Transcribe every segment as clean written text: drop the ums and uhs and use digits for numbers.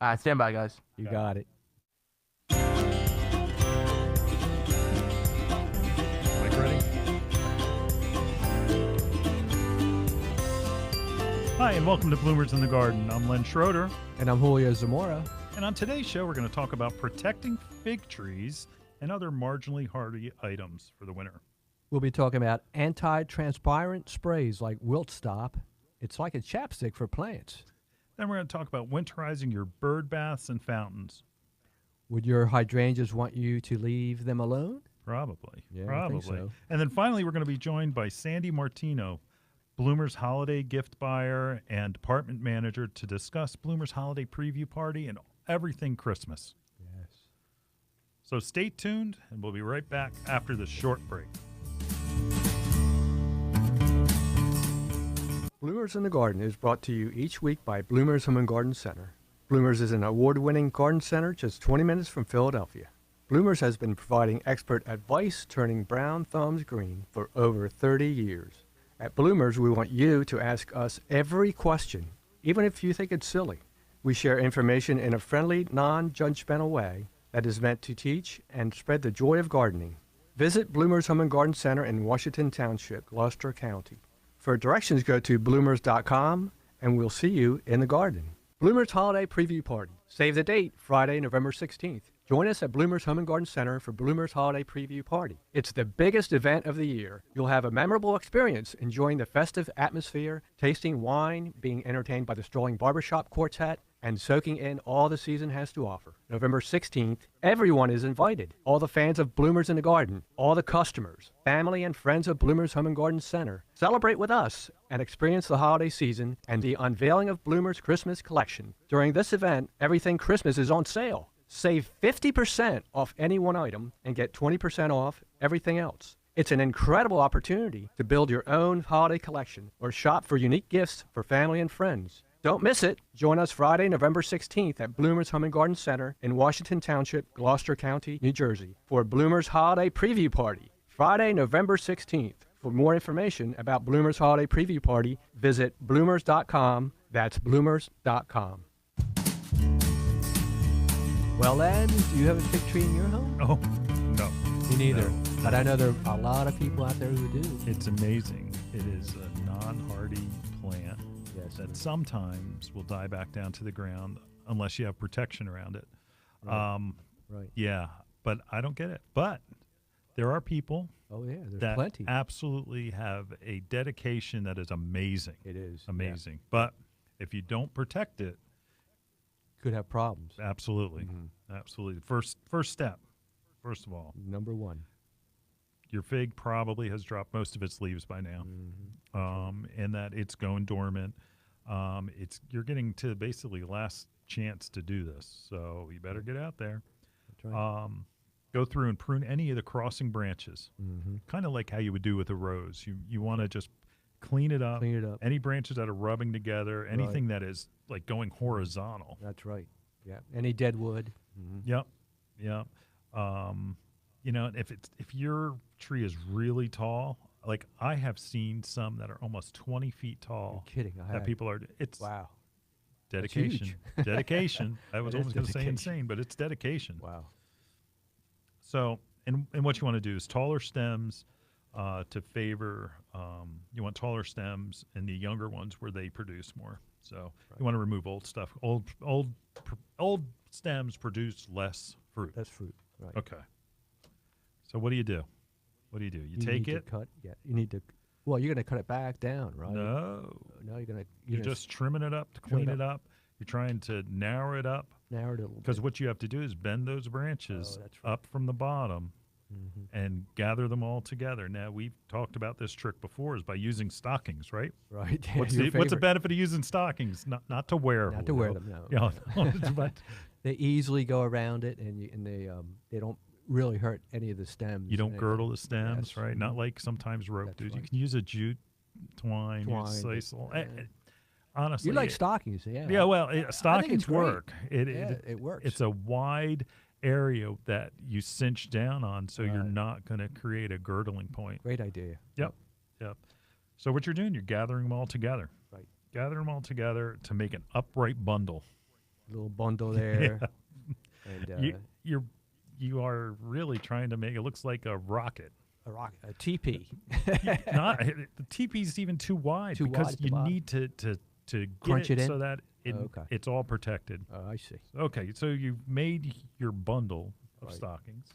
All right, stand by, guys. You got it. Mike, ready? Hi, and welcome to Bloomers in the Garden. I'm Len Schroeder. And I'm Julio Zamora. And on today's show, we're going to talk about protecting fig trees and other marginally hardy items for the winter. We'll be talking about anti-transparent sprays like Wilt Stop. It's like a chapstick for plants. Then we're going to talk about winterizing your bird baths and fountains. Would your hydrangeas want you to leave them alone? Probably. Yeah, Probably. I think so. And then finally, we're going to be joined by Sandy Martino, Bloomer's holiday gift buyer and department manager, to discuss Bloomer's holiday preview party and everything Christmas. Yes. So stay tuned, and we'll be right back after this short break. Bloomers in the Garden is brought to you each week by Bloomers Home and Garden Center. Bloomers is an award-winning garden center just 20 minutes from Philadelphia. Bloomers has been providing expert advice turning brown thumbs green for over 30 years. At Bloomers, we want you to ask us every question, even if you think it's silly. We share information in a friendly, non-judgmental way that is meant to teach and spread the joy of gardening. Visit Bloomers Home and Garden Center in Washington Township, Gloucester County. For directions, go to bloomers.com, and we'll see you in the garden. Bloomers Holiday Preview Party. Save the date, Friday, November 16th. Join us at Bloomers Home and Garden Center for Bloomers Holiday Preview Party. It's the biggest event of the year. You'll have a memorable experience enjoying the festive atmosphere, tasting wine, being entertained by the strolling barbershop quartet, and soaking in all the season has to offer. November 16th, everyone is invited. All the fans of Bloomers in the Garden, all the customers, family and friends of Bloomers Home and Garden Center. Celebrate with us and experience the holiday season and the unveiling of Bloomers Christmas collection. During this event, everything Christmas is on sale. Save 50% off any one item and get 20% off everything else. It's an incredible opportunity to build your own holiday collection or shop for unique gifts for family and friends. Don't miss it. Join us Friday, November 16th at Bloomers Home and Garden Center in Washington Township, Gloucester County, New Jersey for Bloomers Holiday Preview Party. Friday, November 16th. For more information about Bloomers Holiday Preview Party, visit bloomers.com. That's bloomers.com. Well, Len, do you have a fig tree in your home? Oh, no. Me neither. No. But I know there are a lot of people out there who do. It's amazing. It is a non-hardy plant Yes. that sometimes will die back down to the ground unless you have protection around it. Right. Right. Yeah, but I don't get it. But there are people Oh, yeah, there's that plenty. absolutely have a dedication that is amazing. It is. Amazing. But if you don't protect it, Could have problems. absolutely. Absolutely. First step, first of all, Number one. your fig probably has dropped most of its leaves by now, and that it's going dormant. You're getting to basically last chance to do this, so you better get out there. That's right. Go through and prune any of the crossing branches, kind of like how you would do with a rose. You want to just clean it up. Clean it up. Any branches that are rubbing together, anything that is like going horizontal. That's right. Yeah. Any dead wood. Yep. If your tree is really tall, like I have seen some that are almost 20 feet tall. You're kidding. That people are. It's Wow. dedication. Dedication. I was It is almost going to say dedication. insane, but it's dedication. Wow. So, and what you want to do is taller stems to favor. You want taller stems and the younger ones where they produce more. So you want to remove old stuff. Old stems produce less fruit. That's fruit. Right. Okay. So what do? You You take need it? To cut. Yeah. You need to. Well, you're going to cut it back down, right? No. No, you're going to. You're just trimming it up to clean it up. You're trying to narrow it up. narrow it a little Because bit. what you have to do is bend those branches that's right. up from the bottom and gather them all together. Now, we've talked about this trick before is by using stockings, right? Right. What's Your the favorite. benefit of using stockings? Not to wear Not to wear them, no. Yeah, no, but They easily go around it, and they don't really hurt any of the stems. you don't and girdle the stems, Yes. right? Not like sometimes rope That's does. You right. can use a jute twine, Twine, use but- sisal. Honestly, You like stockings, yeah. yeah, well, it's stockings great. work. It works. It's a wide area that you cinch down on, so you're Right. not going to create a girdling point. Great idea. Yep. So what you're doing, you're gathering them all together. Right. Gather them all together to make an upright bundle. little bundle there. And you are really trying to make it looks like a rocket. a teepee. Not the teepee is even too wide Too because wide at the you bottom. need to Crunch get it in? so that Okay. it's all protected. Oh, I see. Okay, so you've made your bundle of Right. stockings,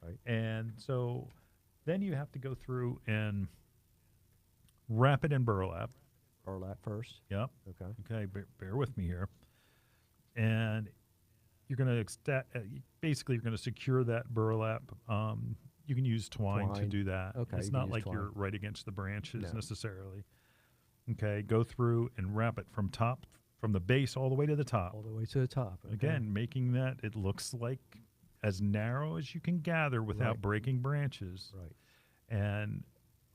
Right. and so then you have to go through and wrap it in burlap. Burlap first. Yep. Okay. Okay, bear with me here. And you're going to basically you're going to secure that burlap. You can use twine to Twine. do that. Okay, It's you can not use like twine. you're right against the branches No. necessarily. Okay, go through and wrap it from the base all the way to the top. All the way to the top. Okay. Again, making that it looks like as narrow as you can gather without Right. breaking branches, Right. and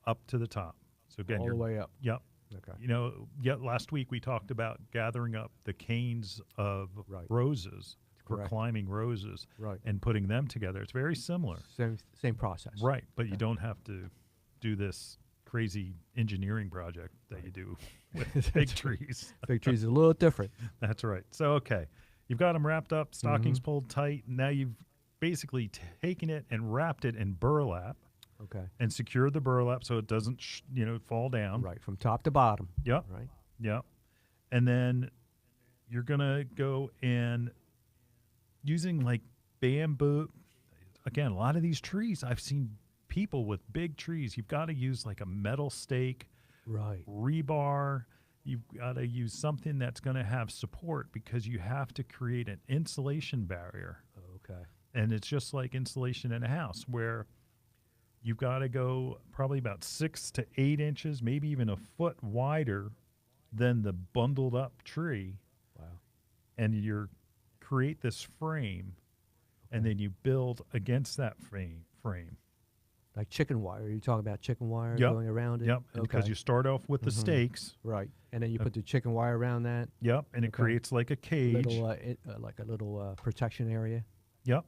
up to the top. So again, All the way up. Yep. Okay. Last week we talked about gathering up the canes of Right. roses for Correct. climbing roses Right. and putting them together. It's very similar. Same process. Right, but you Okay. don't have to do this crazy engineering project that Right. you do with big trees. Fig trees is a little different. That's right. So, okay, you've got them wrapped up, stockings Mhm. pulled tight. Now you've basically taken it and wrapped it in burlap Okay. and secured the burlap so it doesn't, fall down. Right. From top to bottom. Yep. Right. Yep. And then you're going to go and using like bamboo. Again, a lot of these trees, I've seen people with big trees. You've got to use like a metal stake, Right. rebar. You've got to use something that's going to have support because you have to create an insulation barrier. Okay. And it's just like insulation in a house where you've got to go probably about 6 to 8 inches, maybe even a foot wider than the bundled up tree. Wow. And you create this frame, and Okay. then you build against that frame. Like chicken wire. You're talking about chicken wire Yep. going around it? Yep. And because Okay. you start off with the Mhm. stakes. Right. And then you put the chicken wire around that. Yep. And it Okay. creates like a cage. Like a little protection area. Yep.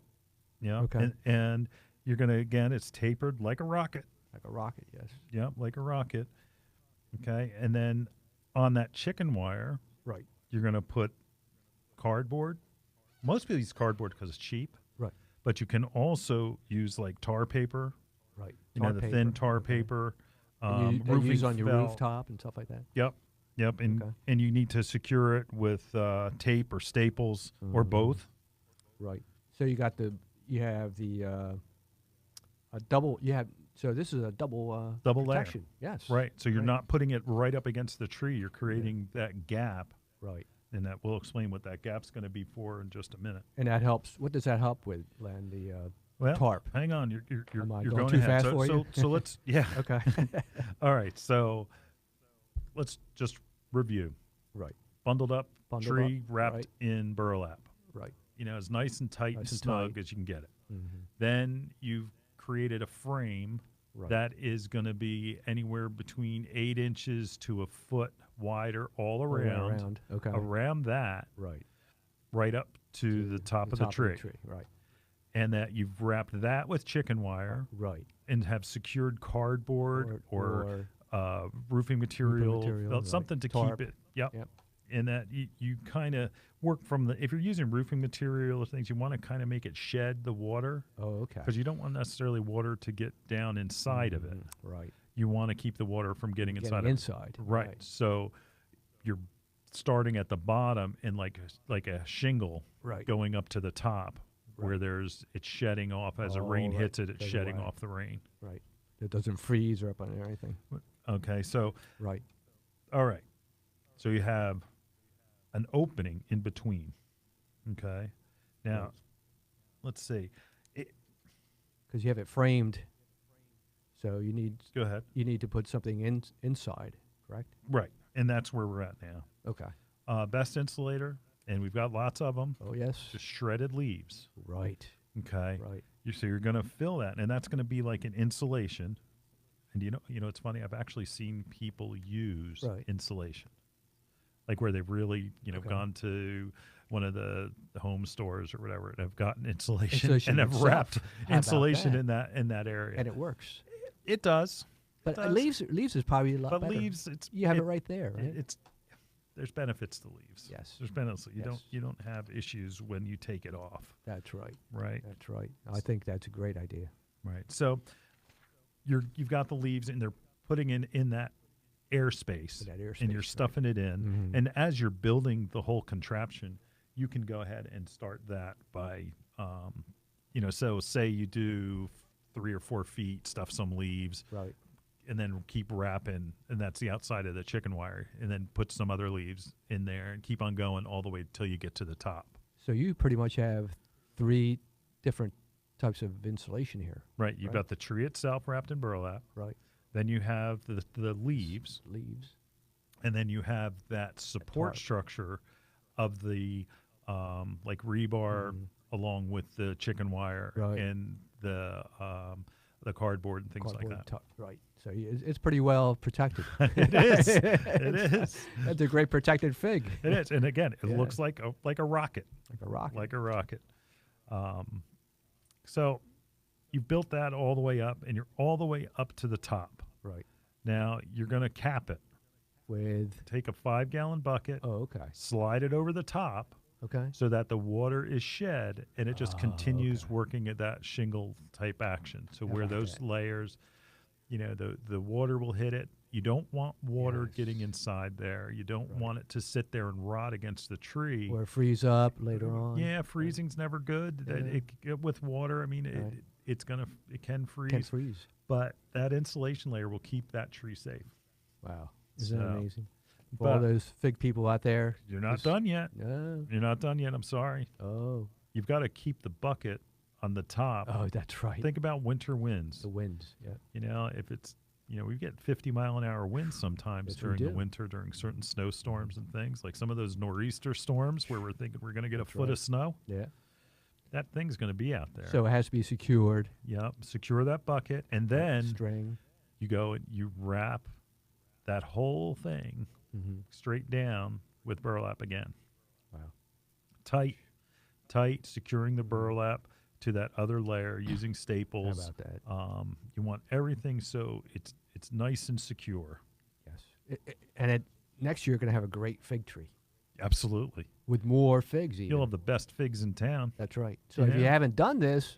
Yeah. Okay. And you're going to, again, it's tapered like a rocket. Like a rocket, yes. Yep. Like a rocket. Okay. And then on that chicken wire, Right. you're going to put cardboard. Most people use cardboard because it's cheap. Right. But you can also use like tar paper. Right. The thin tar Okay. paper. And you roofing use on your felt. rooftop and stuff like that. Yep. And Okay. and you need to secure it with tape or staples or Mhm. both. Right. So you have the a double. So this is a double Double layer. protection. Yes. Right. So you're Right. not putting it right up against the tree. You're creating that gap. Right. And that we'll explain what that gap's going to be for in just a minute. And that helps. What does that help with, Len? The Well, tarp. hang on. You're Am I you're going going too ahead. fast so, for so, you? so let's Okay. All right. So let's just review. Right. Bundled up Bundled tree up, wrapped right. in burlap. Right. As nice and tight and Nice and snug tight. as you can get it. Mm-hmm. Then you've created a frame Right. that is going to be anywhere between 8 inches to a foot wider all around. Okay. Around that, Right. right up to the top of the tree. Right. And that you've wrapped that with chicken wire Right. and have secured cardboard or roofing material, material, right. something to Tarp. keep it. Yep. Yep. And that you kind of work from if you're using roofing material or things, you want to kind of make it shed the water Oh, okay. because you don't want necessarily water to get down inside of it. Right. You want to keep the water from getting inside Getting of inside. it. Right. So you're starting at the bottom in like a shingle Right. going up to the top where Right. it's shedding off as the Oh, rain right. hits it, it's Goes shedding away. off the rain. Right. It doesn't freeze or up on anything. Okay. So, Right. all right. So you have an opening in between. Okay. Now, Right. let's see. Because you have it framed, so you Go ahead. need to put something inside. Correct. Right. And that's where we're at now. Okay. Best insulator, and we've got lots of them, Oh yes. just shredded leaves. Right. Okay. Right. So you're going to fill that, and that's going to be like an insulation. And it's funny. I've actually seen people use Right. insulation, like where they've really, Okay. gone to one of the home stores or whatever, and have gotten insulation, Insulation and have itself. wrapped How about insulation that? in that area. And it works. It does. But does. leaves is probably a lot But better. leaves, You have it right there, right? It's there's benefits to leaves. Yes. There's benefits. Yes. You don't have issues when you take it off. That's right. Right. That's right. I think that's a great idea. Right. So you've got the leaves, and they're putting in that airspace, and you're stuffing it in. Mm-hmm. And as you're building the whole contraption, you can go ahead and start that by, so say you do 3 or 4 feet, stuff some leaves, Right. and then keep wrapping, and that's the outside of the chicken wire, and then put some other leaves in there and keep on going all the way till you get to the top. So you pretty much have 3 different types of insulation here. Right. You've got the tree itself wrapped in burlap. Right. Then you have the leaves. Leaves. And then you have that support structure of the like rebar along with the chicken wire and the cardboard and things like that. Right. So it's pretty well protected. It is. It is. That's a great protected fig. It is. And again, it looks like a rocket. Like a rocket. Like a rocket. So you've built that all the way up, and you're all the way up to the top. Right. Now you're going to cap it. Take a 5-gallon bucket. Oh, okay. Slide it over the top. Okay. So that the water is shed, and it just continues working at that shingle type action. So where those layers, the water will hit it. You don't want water getting inside there. You don't want it to sit there and rot against the tree. Or freeze up later on. Yeah, freezing's never good. With water, I mean, it can freeze. Can freeze. But that insulation layer will keep that tree safe. Wow. Isn't that amazing? For But all those fig people out there. you're not done yet. No. You're not done yet. I'm sorry. Oh. You've got to keep the bucket on the top. Oh, that's right. Think about winter winds. The winds, yeah. If it's, we get 50-mile-an-hour winds sometimes Yes, we during the do. winter, during certain snowstorms and things, like some of those nor'easter storms where we're thinking we're going to get a foot of snow. Yeah. That thing's going to be out there. So it has to be secured. Yep. Secure that bucket, and then String. you go and you wrap that whole thing straight down with burlap again. Wow. Tight, securing the burlap to that other layer using staples. How about that? You want everything so it's nice and secure. Yes. Next year, you're going to have a great fig tree. Absolutely. With more figs even. You'll have the best figs in town. That's right. So if you haven't done this,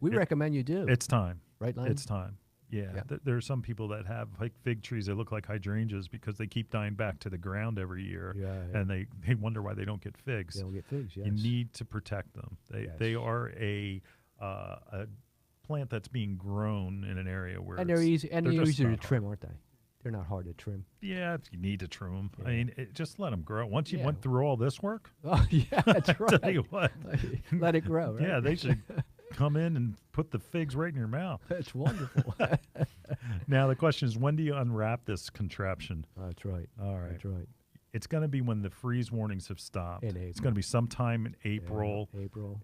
we recommend you do. It's time. Right, Len? It's time. Yeah. There are some people that have like fig trees that look like hydrangeas because they keep dying back to the ground every year. Yeah. And they wonder why they don't get figs. They don't get figs, yes. You need to protect them. They are a plant that's being grown in an area where they're easy. And they're easier to trim, hard. aren't they? They're not hard to trim. Yeah, you need to trim them. Yeah. I mean, just let them grow. Once you went through all this work, Oh, yeah, that's right. I'll tell you what. Let it grow, right? Yeah, they should come in and put the figs right in your mouth. That's wonderful. Now, the question is, when do you unwrap this contraption? That's right. All right. That's right. It's going to be when the freeze warnings have stopped. In April. It's going to be sometime in April. Yeah, April.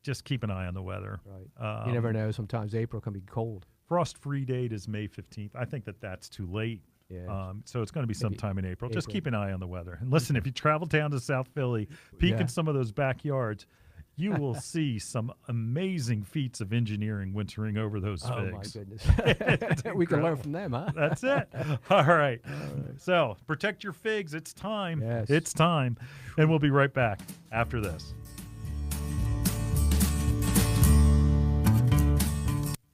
Just keep an eye on the weather. Right. You never know. Sometimes April can be cold. Frost-free date is May 15th. I think that's too late. Yeah. So it's going to be sometime in April. Just keep an eye on the weather. And listen, if you travel down to South Philly, peek in some of those backyards, you will see some amazing feats of engineering wintering over those figs. Oh, my goodness. We can learn from them, huh? That's it. All right. So protect your figs. It's time. Yes. It's time. And we'll be right back after this.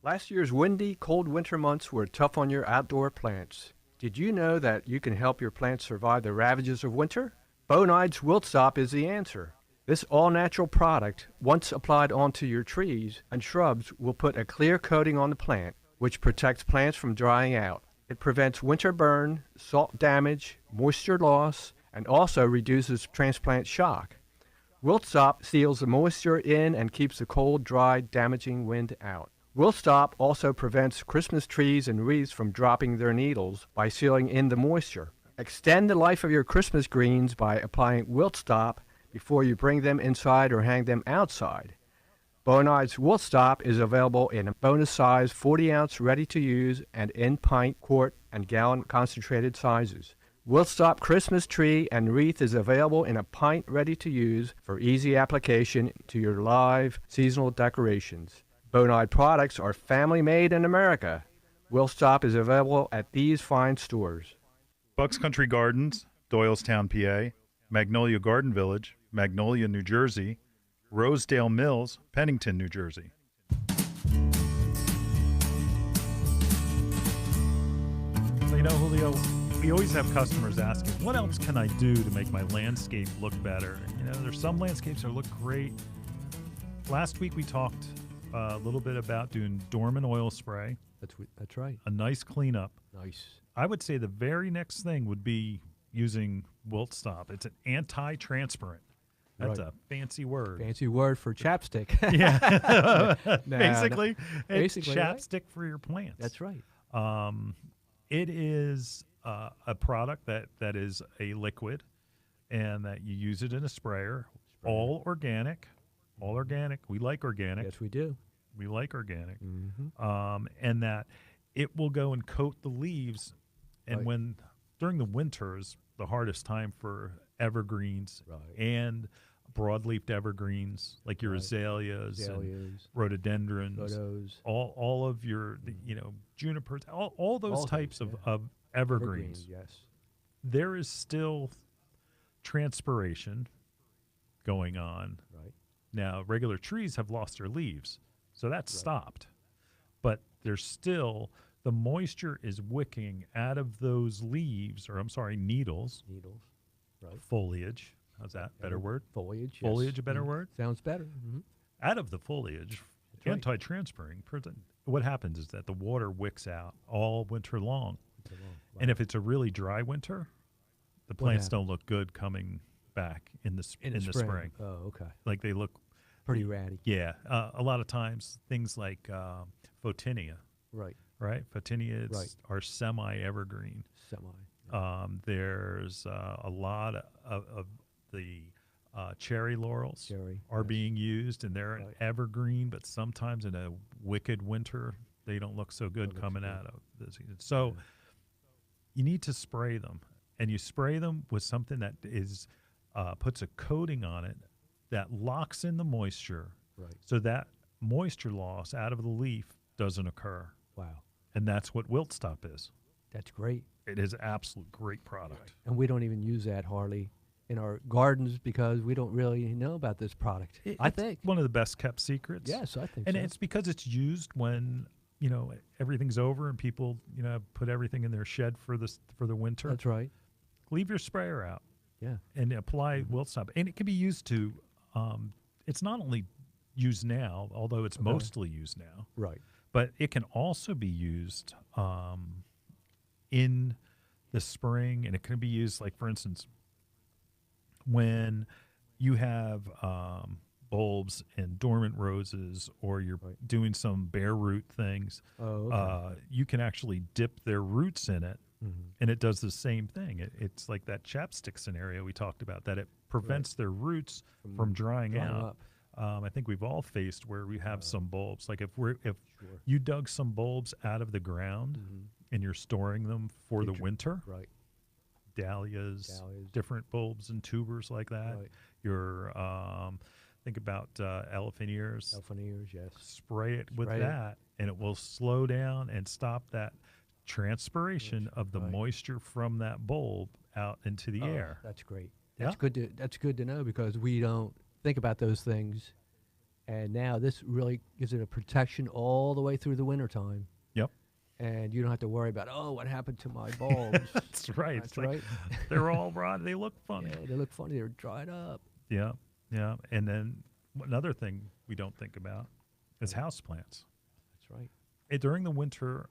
Last year's windy, cold winter months were tough on your outdoor plants. Did you know that you can help your plants survive the ravages of winter? Bonide's Wilt Stop is the answer. This all-natural product, once applied onto your trees and shrubs, will put a clear coating on the plant, which protects plants from drying out. It prevents winter burn, salt damage, moisture loss, and also reduces transplant shock. Wilt Stop seals the moisture in and keeps the cold, dry, damaging wind out. Wilt Stop also prevents Christmas trees and wreaths from dropping their needles by sealing in the moisture. Extend the life of your Christmas greens by applying Wilt Stop before you bring them inside or hang them outside. Bonide's Wilt Stop is available in bonus size 40-ounce ready-to-use and in pint, quart, and gallon concentrated sizes. Wilt Stop Christmas tree and wreath is available in a pint ready-to-use for easy application to your live seasonal decorations. Bonide products are family-made in America. Wilt Stop is available at these fine stores. Bucks Country Gardens Doylestown, PA, Magnolia Garden Village, Magnolia, New Jersey, Rosedale Mills, Pennington, New Jersey. So, Julio, we always have customers asking, what else can I do to make my landscape look better? There's some landscapes that look great. Last week we talked a little bit about doing dormant oil spray. That's right. A nice cleanup. Nice. I would say the very next thing would be using Wilt Stop. It's an anti-transpirant. That's a fancy word. Fancy word for chapstick. Yeah. Basically, it's Basically, chapstick right? for your plants. That's right. It is a product that is a liquid and that you use it in a sprayer. All organic. All organic. We like organic. Yes, we do. We like organic. Mm-hmm. And that it will go and coat the leaves. And Right. during the winter is the hardest time for evergreens and broadleafed evergreens like your azaleas, and rhododendrons, all of your junipers, all those types of evergreens. Yes. There is still transpiration going on. Right. Now, regular trees have lost their leaves, so that's stopped. But there's still, the moisture is wicking out of those leaves, or needles. Needles. Right. Foliage. How's that? Better word? Foliage. Foliage, yes. a better word? Sounds better. Mm-hmm. Out of the foliage, right. anti-transpiring. What happens is that the water wicks out all winter long. And if it's a really dry winter, the plants don't look good coming back in the spring. Oh, okay. Like they look pretty ratty. Yeah. A lot of times things like Photinia. Right. Right? Photinias are semi-evergreen. There's a lot of the cherry laurels are being used, and they're an evergreen, but sometimes in a wicked winter, they don't look so good coming out of this. So you need to spray them, and you spray them with something that is puts a coating on it that locks in the moisture, so that moisture loss out of the leaf doesn't occur. Wow. And that's what Wilt Stop is. That's great. It is an absolute great product. And we don't even use that hardly in our gardens because we don't really know about this product. I think one of the best kept secrets. Yes, I think and so. It's because it's used when everything's over and people put everything in their shed for the winter. That's right. Leave your sprayer out. Yeah. And apply Wilt Stop. And it can be used to. It's not only used now, although it's mostly used now. Right. But it can also be used in the spring, and it can be used, like, for instance, when you have bulbs and dormant roses, or you're doing some bare root things, you can actually dip their roots in it, and it does the same thing. It's like that chapstick scenario we talked about, that it prevents their roots from drying out. I think we've all faced where we have some bulbs. Like if you dug some bulbs out of the ground and you're storing them for the winter, dahlias, different bulbs and tubers like that. You're think about elephant ears. Elephant ears, yes. Spray it with that, and it will slow down and stop that transpiration of the moisture from that bulb out into the air. That's great. That's good. That's good to know because we don't think about those things, and now this really gives it a protection all the way through the wintertime. Yep. And you don't have to worry about, what happened to my bulbs. That's right. That's right. They're all rotted. They look funny. Yeah, they look funny. They're dried up. Yeah, yeah. And then another thing we don't think about is houseplants. That's right. During the winter,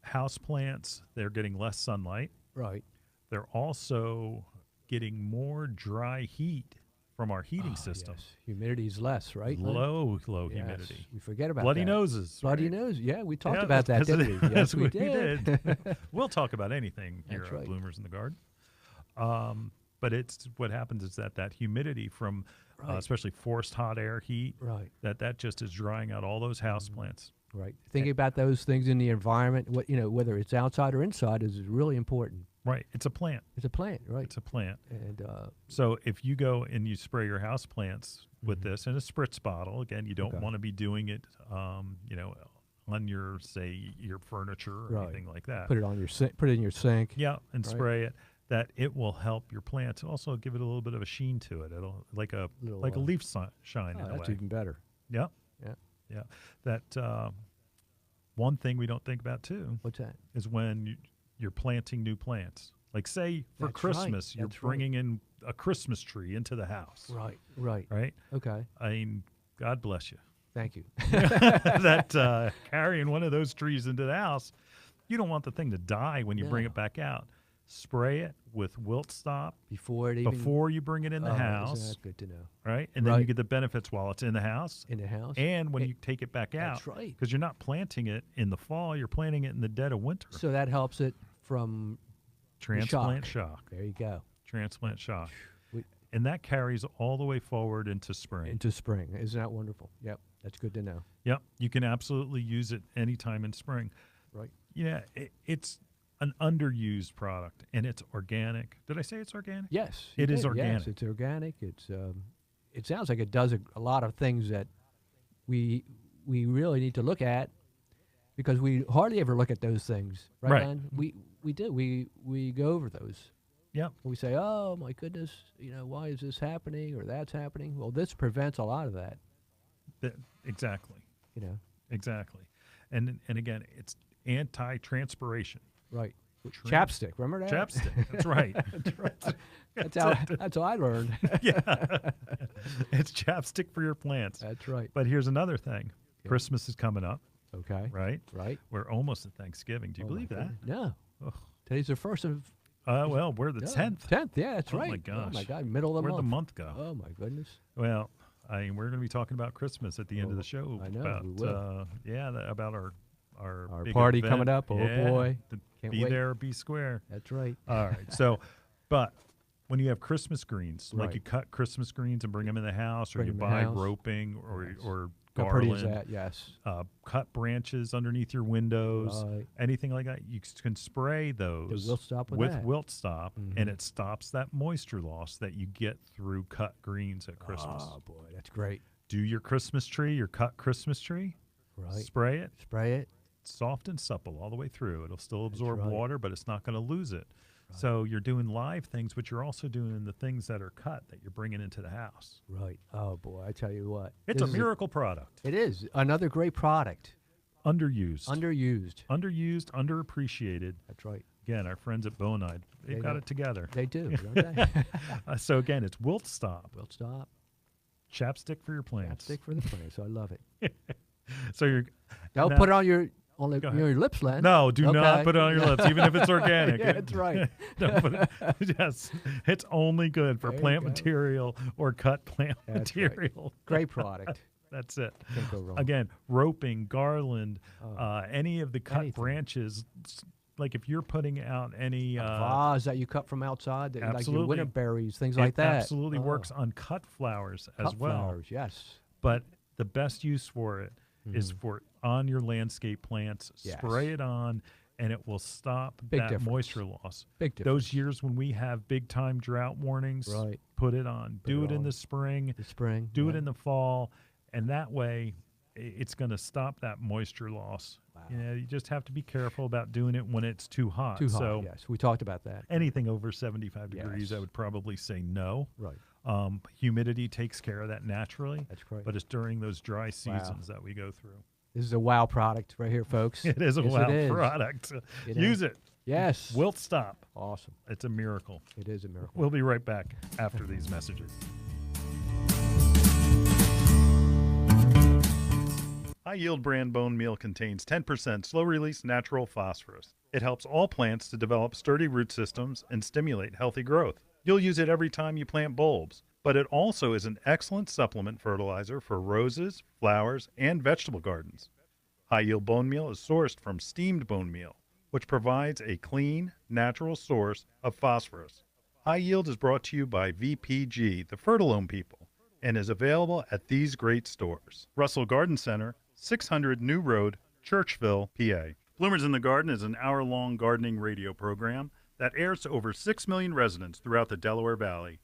houseplants, they're getting less sunlight. Right. They're also getting more dry heat from our heating system. Yes. Humidity's less, right? Low yes. humidity. We forget about bloody that. noses. Bloody nose. Yeah, we talked about that, didn't we? Yes, we did. We'll talk about anything here That's at right. Bloomers in the Garden. But it's what happens is that humidity from especially forced hot air heat, that just is drying out all those houseplants. Right. Thinking about those things in the environment, whether it's outside or inside, is really important. Right. It's a plant. It's a plant, right? It's a plant. And so if you go and you spray your house plants with this in a spritz bottle, again, you don't want to be doing it, on your furniture or anything like that. Put it on your put it in your sink. Yeah, and spray it. that it will help your plants. Also, give it a little bit of a sheen to it. It'll like a Little, leaf shine in a that's way. even better. Yep. Yeah. Yeah. That one thing we don't think about too What's that? is when you're planting new plants. Like say for That's right. Christmas, you're That's right. bringing in a Christmas tree into the house. Right. Right. Right. Okay. I mean, God bless you. Thank you. That carrying one of those trees into the house, you don't want the thing to die when you bring No. it back out. Spray it with wilt stop Before it even before you bring it in the isn't house, that good to know? right? And then you Right. get the benefits while it's in the house In the house. and when you take it back out. That's right. Because you're not planting it in the fall, you're planting it in the dead of winter. So that helps it from Transplant shock. There you go. Transplant shock. We- And that carries all the way forward into spring. Into spring. Isn't that wonderful? Yep. That's good to know. Yep. You can absolutely use it anytime in spring. Right. Yeah, it's an underused product, and it's organic. Did I say it's organic? Yes. It you is did. organic. Yes, it's organic. It's it sounds like it does a lot of things that we really need to look at because we hardly ever look at those things, right? Right. Don? We do. We go over those. Yep. We say, "Oh my goodness, why is this happening or that's happening?" Well, this prevents a lot of that. Exactly. Exactly. And again, it's anti-transpiration. Right. Tran- Chapstick. Remember that? Chapstick. That's right. That's right. That's how I learned. Yeah. It's chapstick for your plants. That's right. But here's another thing. Yeah. Christmas is coming up, Okay. right? Right. We're almost at Thanksgiving. Do you Oh, my believe that? goodness. No. Ugh. Today's the first of. Well, we're the 10th. 10th. Yeah, that's Oh, right. my Oh my gosh. God. Middle of the Where'd month. the month go? Oh my goodness. Well, we're going to be talking about Christmas at the end of Oh, the show. I know, About, we will. about our big party event. coming up. Oh, Yeah, boy. to Can't be wait. there or be square. That's right. All right. So, but when you have Christmas greens, like Right. you cut Christmas greens and bring them in the house, or Bring you 'em in the buy house. roping or Yes. or How pretty is garland, that? Yes. cut branches underneath your windows, Right. anything like that, you can spray those wilt stop with that. wilt stop, Mhm. and it stops that moisture loss that you get through cut greens at Christmas. Oh boy, that's great. Do your Christmas tree, your cut Christmas tree, Right. spray it, Spray it. soft and supple all the way through. It'll still absorb right. water, but it's not going to lose it. Right. So you're doing live things, but you're also doing the things that are cut that you're bringing into the house. Right. Oh boy, I tell you what. It's a This is miracle product. It is another great product. Underused. Underused. Underused, underappreciated. That's right. Again, our friends at Bonide, they've They got know. it together. They do, don't they? So again, it's wilt stop, Wilt stop. chapstick for your plants. Stick for the plants. I love it. So you're Don't now- put it on your Go ahead. your lips, Len. no, do not Okay. put it on your lips, even if it's organic. Yeah, that's right. Don't put it- yes, it's only good for There you plant go. material or cut plant That's right. material. Great product. That's it. Can't go wrong. Again, roping, garland, Oh. Any of the cut Anything. branches. Like if you're putting out any, A vase that you cut from outside, that, like your absolutely. winter berries, things it like that. absolutely Oh. works on cut flowers as Cut well. flowers, yes. But the best use for it is Mhm. for on your landscape plants. Yes. Spray it on, and it will stop Big that difference. moisture loss. Big difference. Those years when we have big time drought warnings, Right. put it on. Put Do it it in on. the spring. The spring. Do it yeah. in the fall, and that way, it's going to stop that moisture loss. Wow. You just have to be careful about doing it when it's too hot. Too hot, So yes. We talked about that. anything over 75 degrees, I Yes. would probably say no. Right. Humidity takes care of that naturally, That's correct. but it's during those dry seasons that we go through. This is a wow product right here, folks. It is a Yes, wow it is. product. You know? Use it. Yes. Wilt stop. Awesome. It's a miracle. It is a miracle. We'll be right back after these messages. High Yield brand bone meal contains 10% slow-release natural phosphorus. It helps all plants to develop sturdy root systems and stimulate healthy growth. You'll use it every time you plant bulbs, but it also is an excellent supplement fertilizer for roses, flowers, and vegetable gardens. High Yield bone meal is sourced from steamed bone meal, which provides a clean, natural source of phosphorus. High Yield is brought to you by VPG, the Fertilome people, and is available at these great stores. Russell Garden Center, 600 New Road, Churchville, PA. Bloomers in the Garden is an hour-long gardening radio program that airs to over 6 million residents throughout the Delaware Valley.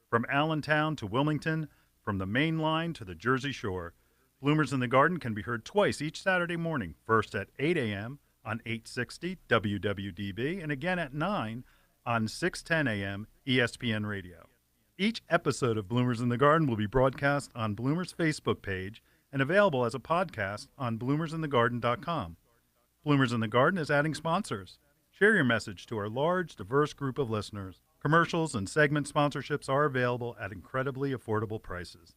From Allentown to Wilmington, from the Main Line to the Jersey Shore, Bloomers in the Garden can be heard twice each Saturday morning, first at 8 a.m. on 860 WWDB and again at 9 on 610 AM ESPN Radio. Each episode of Bloomers in the Garden will be broadcast on Bloomers' Facebook page and available as a podcast on bloomersinthegarden.com. Bloomers in the Garden is adding sponsors. Share your message to our large, diverse group of listeners. Commercials and segment sponsorships are available at incredibly affordable prices.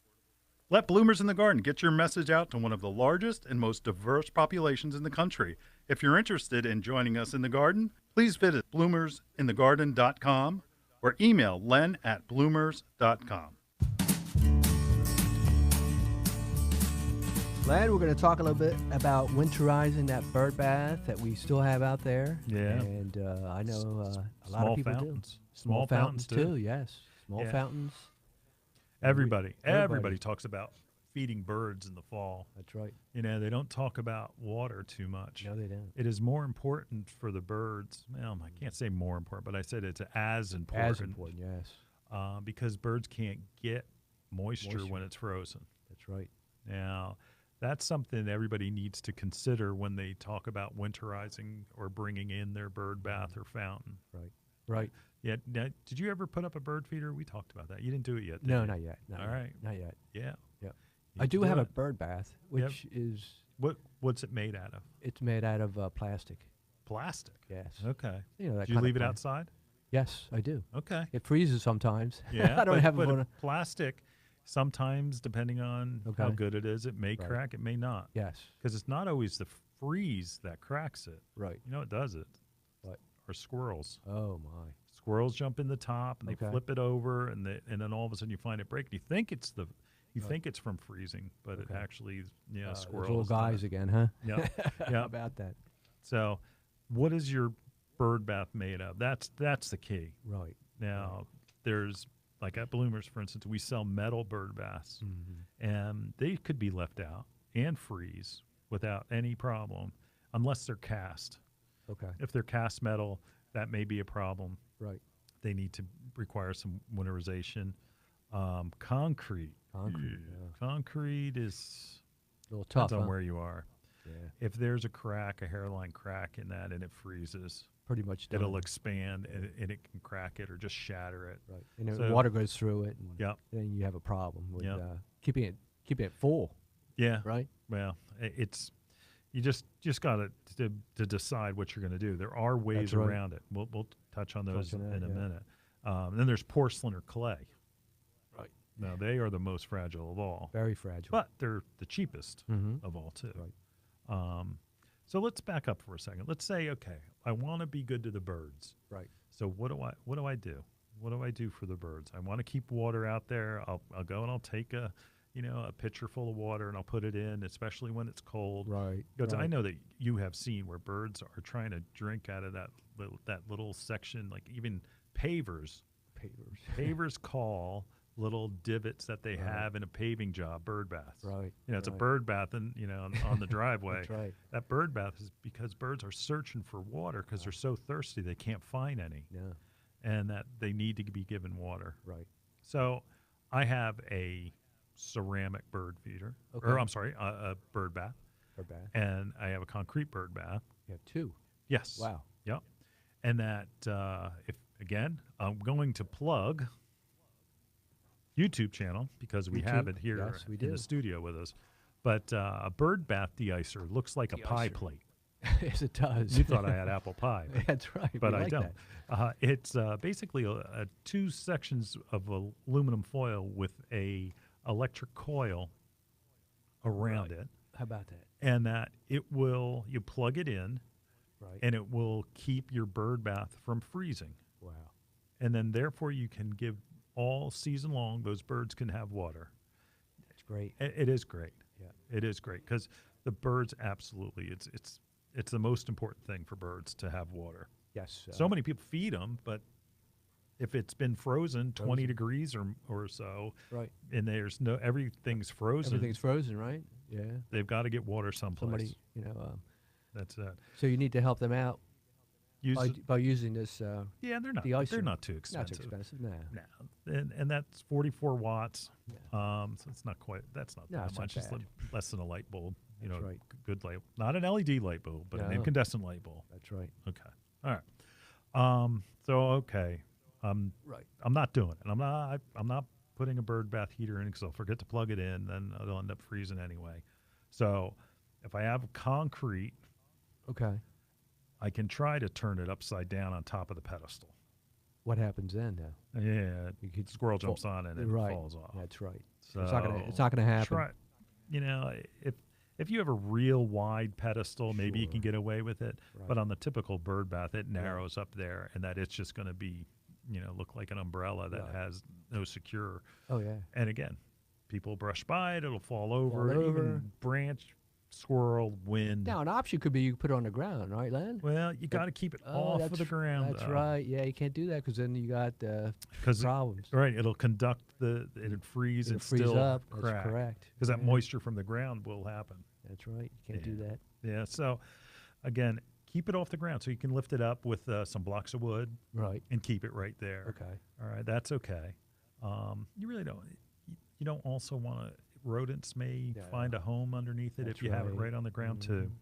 Let Bloomers in the Garden get your message out to one of the largest and most diverse populations in the country. If you're interested in joining us in the garden, please visit bloomersinthegarden.com or email len@bloomers.com. Len, we're going to talk a little bit about winterizing that bird bath that we still have out there. Yeah. And I know a lot Small of people fountains. do. Small fountains too, yes. Small Yeah. fountains. Everybody talks about feeding birds in the fall. That's right. You know, they don't talk about water too much. No, they don't. It is more important for the birds. Well, I can't say more important, but I said it's as important. As important, yes. Because birds can't get moisture when it's frozen. That's right. Now, that's something everybody needs to consider when they talk about winterizing or bringing in their bird bath or fountain. Right. Right. Yeah. Now, did you ever put up a bird feeder? We talked about that. You didn't do it yet, did No, you? not yet. Not All yet. right. Not yet. Yeah. Yep. You I do should have a it. bird bath, which is What's it made out of? it's made out of plastic. Plastic. Yes. Okay. You know that Do you kind of leave it pla- outside? Yes, I do. Okay. It freezes sometimes. Yeah. I don't have but one. plastic. Sometimes, depending on how Okay. good it is, it may Right. crack. It may not. Yes. Because it's not always the freeze that cracks it. Right. You know what does it? What? Are squirrels. Oh my. Squirrels jump in the top and they Okay. flip it over, and then all of a sudden you find it break. You think it's Right. think it's from freezing, but it Okay. actually Those squirrels. little guys again, huh? Yeah. How Yeah. about that? So, what is your bird bath made of? That's the key. Right. Now, there's like at Bloomers, for instance, we sell metal bird baths, Mm-hmm. and they could be left out and freeze without any problem, unless they're cast. Okay. If they're cast metal, that may be a problem. Right. They need to require some winterization. Concrete. Concrete. Yeah. Concrete is A little tough. depends on Huh? where you are. Yeah. If there's a crack, a hairline crack in that, and it freezes, Pretty much done. it'll expand and it can crack it or just shatter it. Right. And then So- water goes through it, and Yep. then you have a problem with Yep. keeping it full. Yeah. Right. Well, it's you just got to decide what you're going to do. There are ways That's right. around it. We'll touch on those on that, in a yeah. minute. Then there's porcelain or clay. Right. Now they are the most fragile of all, Very fragile. but they're the cheapest Mm-hmm. of all too. Right. So let's back up for a second. Let's say, okay, I want to be good to the birds. Right. So what do I do? What do I do for the birds? I want to keep water out there. I'll go and I'll take a pitcher full of water and I'll put it in, especially when it's cold. Right. Because I right. know that you have seen where birds are trying to drink out of that little section, like even pavers. Pavers call little divots that they Right. have in a paving job bird baths. Right. It's a right. bird bath, and on the driveway. That's right. That bird bath is because birds are searching for water because they're so thirsty they can't find any, Yeah. and that they need to be given water. Right. So, I have a ceramic bird feeder, Okay. or I'm sorry, a bird bath, Or bath. and I have a concrete bird bath. You have two. Yes. Wow. Yep. And that if again, I'm going to plug YouTube channel because we have YouTube, it here yes, we in do. the studio with us. But a bird bath de-icer looks like a pie De-icer. plate. Yes, it does. You thought I had apple pie, That's right. but we I like don't. that. It's basically two sections of aluminum foil with a electric coil around it, How about that? and that you plug it in, Right. and it will keep your bird bath from freezing. Wow. And then therefore you can give all season long, those birds can have water. That's great. It is great. Yeah. It is great because the birds absolutely, it's the most important thing for birds to have water. Yes. So many people feed them, but if it's been frozen 20 Frozen. degrees or so, Right. and everything's frozen, Everything's frozen, right? Yeah. they've got to get water someplace. Somebody, That's it. so you need to help them out Use by using this. yeah, they're de-icer. not too Not expensive. too expensive. No. No, and that's 44 watts. Yeah. So it's not quite. That's not No, that it's not much. It's bad. less than a light bulb. That's right. Good light, not an LED light bulb, but an No. incandescent light bulb. That's right. Okay, all So okay, Right. I'm not doing it. I'm not putting a bird bath heater in because I'll forget to plug it in. Then it'll end up freezing anyway. So if I have concrete, Okay. I can try to turn it upside down on top of the pedestal. What happens then now? Yeah, You could squirrel jumps on it and right. it falls off. That's right. So It's not gonna happen. Try, you know, if you have a real wide pedestal, maybe you can Sure. get away with it. Right. But on the typical bird bath, it narrows up there, and that it's just going to be, look like an umbrella that Right. has no secure. Oh yeah. And again, people brush by it, it'll fall over. Fall over. Even branch, squirrel, wind. Now an option could be you put it on the ground, right, Len? Well, you got to keep it off of the ground. That's right. Yeah, you can't do that because then you got problems. Right, it'll conduct it'll freeze It'll and freeze still up. crack. That's correct. Because that Yeah. moisture from the ground will happen. That's right. You can't do Yeah. that. Yeah. So, again, keep it off the ground so you can lift it up with some blocks of wood Right. and keep it right there. Okay. All right. That's okay. You really don't. You don't also want to. Rodents may Yeah. find a home underneath it That's if you have it right. right on the ground too. Mhm.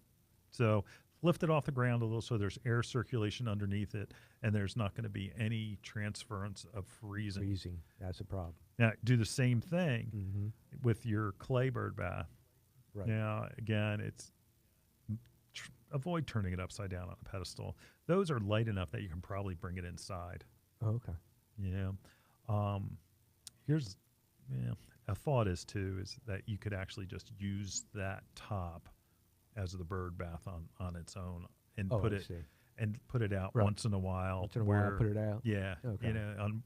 So lift it off the ground a little so there's air circulation underneath it, and there's not going to be any transference of freezing. Freezing. That's a problem. Now do the same thing Mm-hmm. with your clay bird bath. Right. Now, again, it's avoid turning it upside down on a pedestal. Those are light enough that you can probably bring it inside. Oh, okay. Yeah. Here's a thought is that you could actually just use that top as the bird bath on its own and Oh, put I it see. and put it out Right. once in a while. Once in a while, put it out. Yeah. Okay.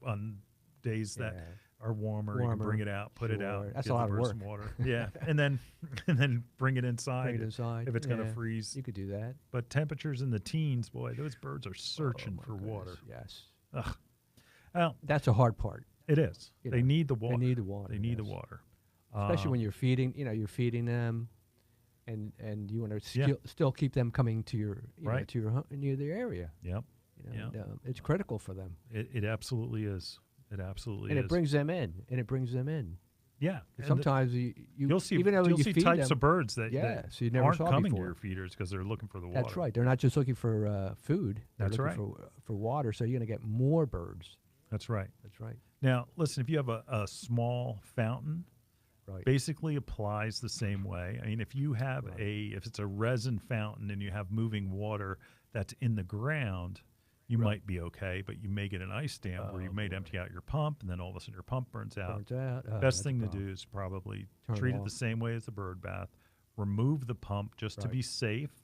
On days that Yeah. are warmer, you can bring it out, put it out, Sure. That's give a lot the of bird some work. water. Yeah, and then bring it inside. Bring it inside. if it's going Yeah. to freeze. You could do that. But temperatures in the teens, boy, those birds are searching Oh, for my water. goodness, Yes. Ugh. Well, That's the hard part. it is. You They know, need the water. They need the water. They need the yes. water. Especially when you're feeding. You're feeding them, and you want to Yeah. still keep them coming to your Right. to your near their area. Yep. And, it's critical for them, It absolutely is. It absolutely and is. it brings them in. yeah. and Sometimes you'll see even though you'll you see feed types them, of birds that, yeah, that so you never aren't saw coming before. to your feeders because they're looking for the water. That's right. They're not just looking for food. They're That's looking for water. So you're going to get more birds. That's right. That's right. Now, listen, if you have a small fountain, Right. basically applies the same way. I mean, if you have Right. if it's a resin fountain and you have moving water that's in the ground, you Right. might be okay, but you may get an ice dam where you Oh, may boy. empty out your pump and then all of a sudden your pump burns out. Burns out. Oh, Best that's a thing to problem. do is probably Turn it treat it the off. same way as the bird bath. Remove the pump just to Right. be safe.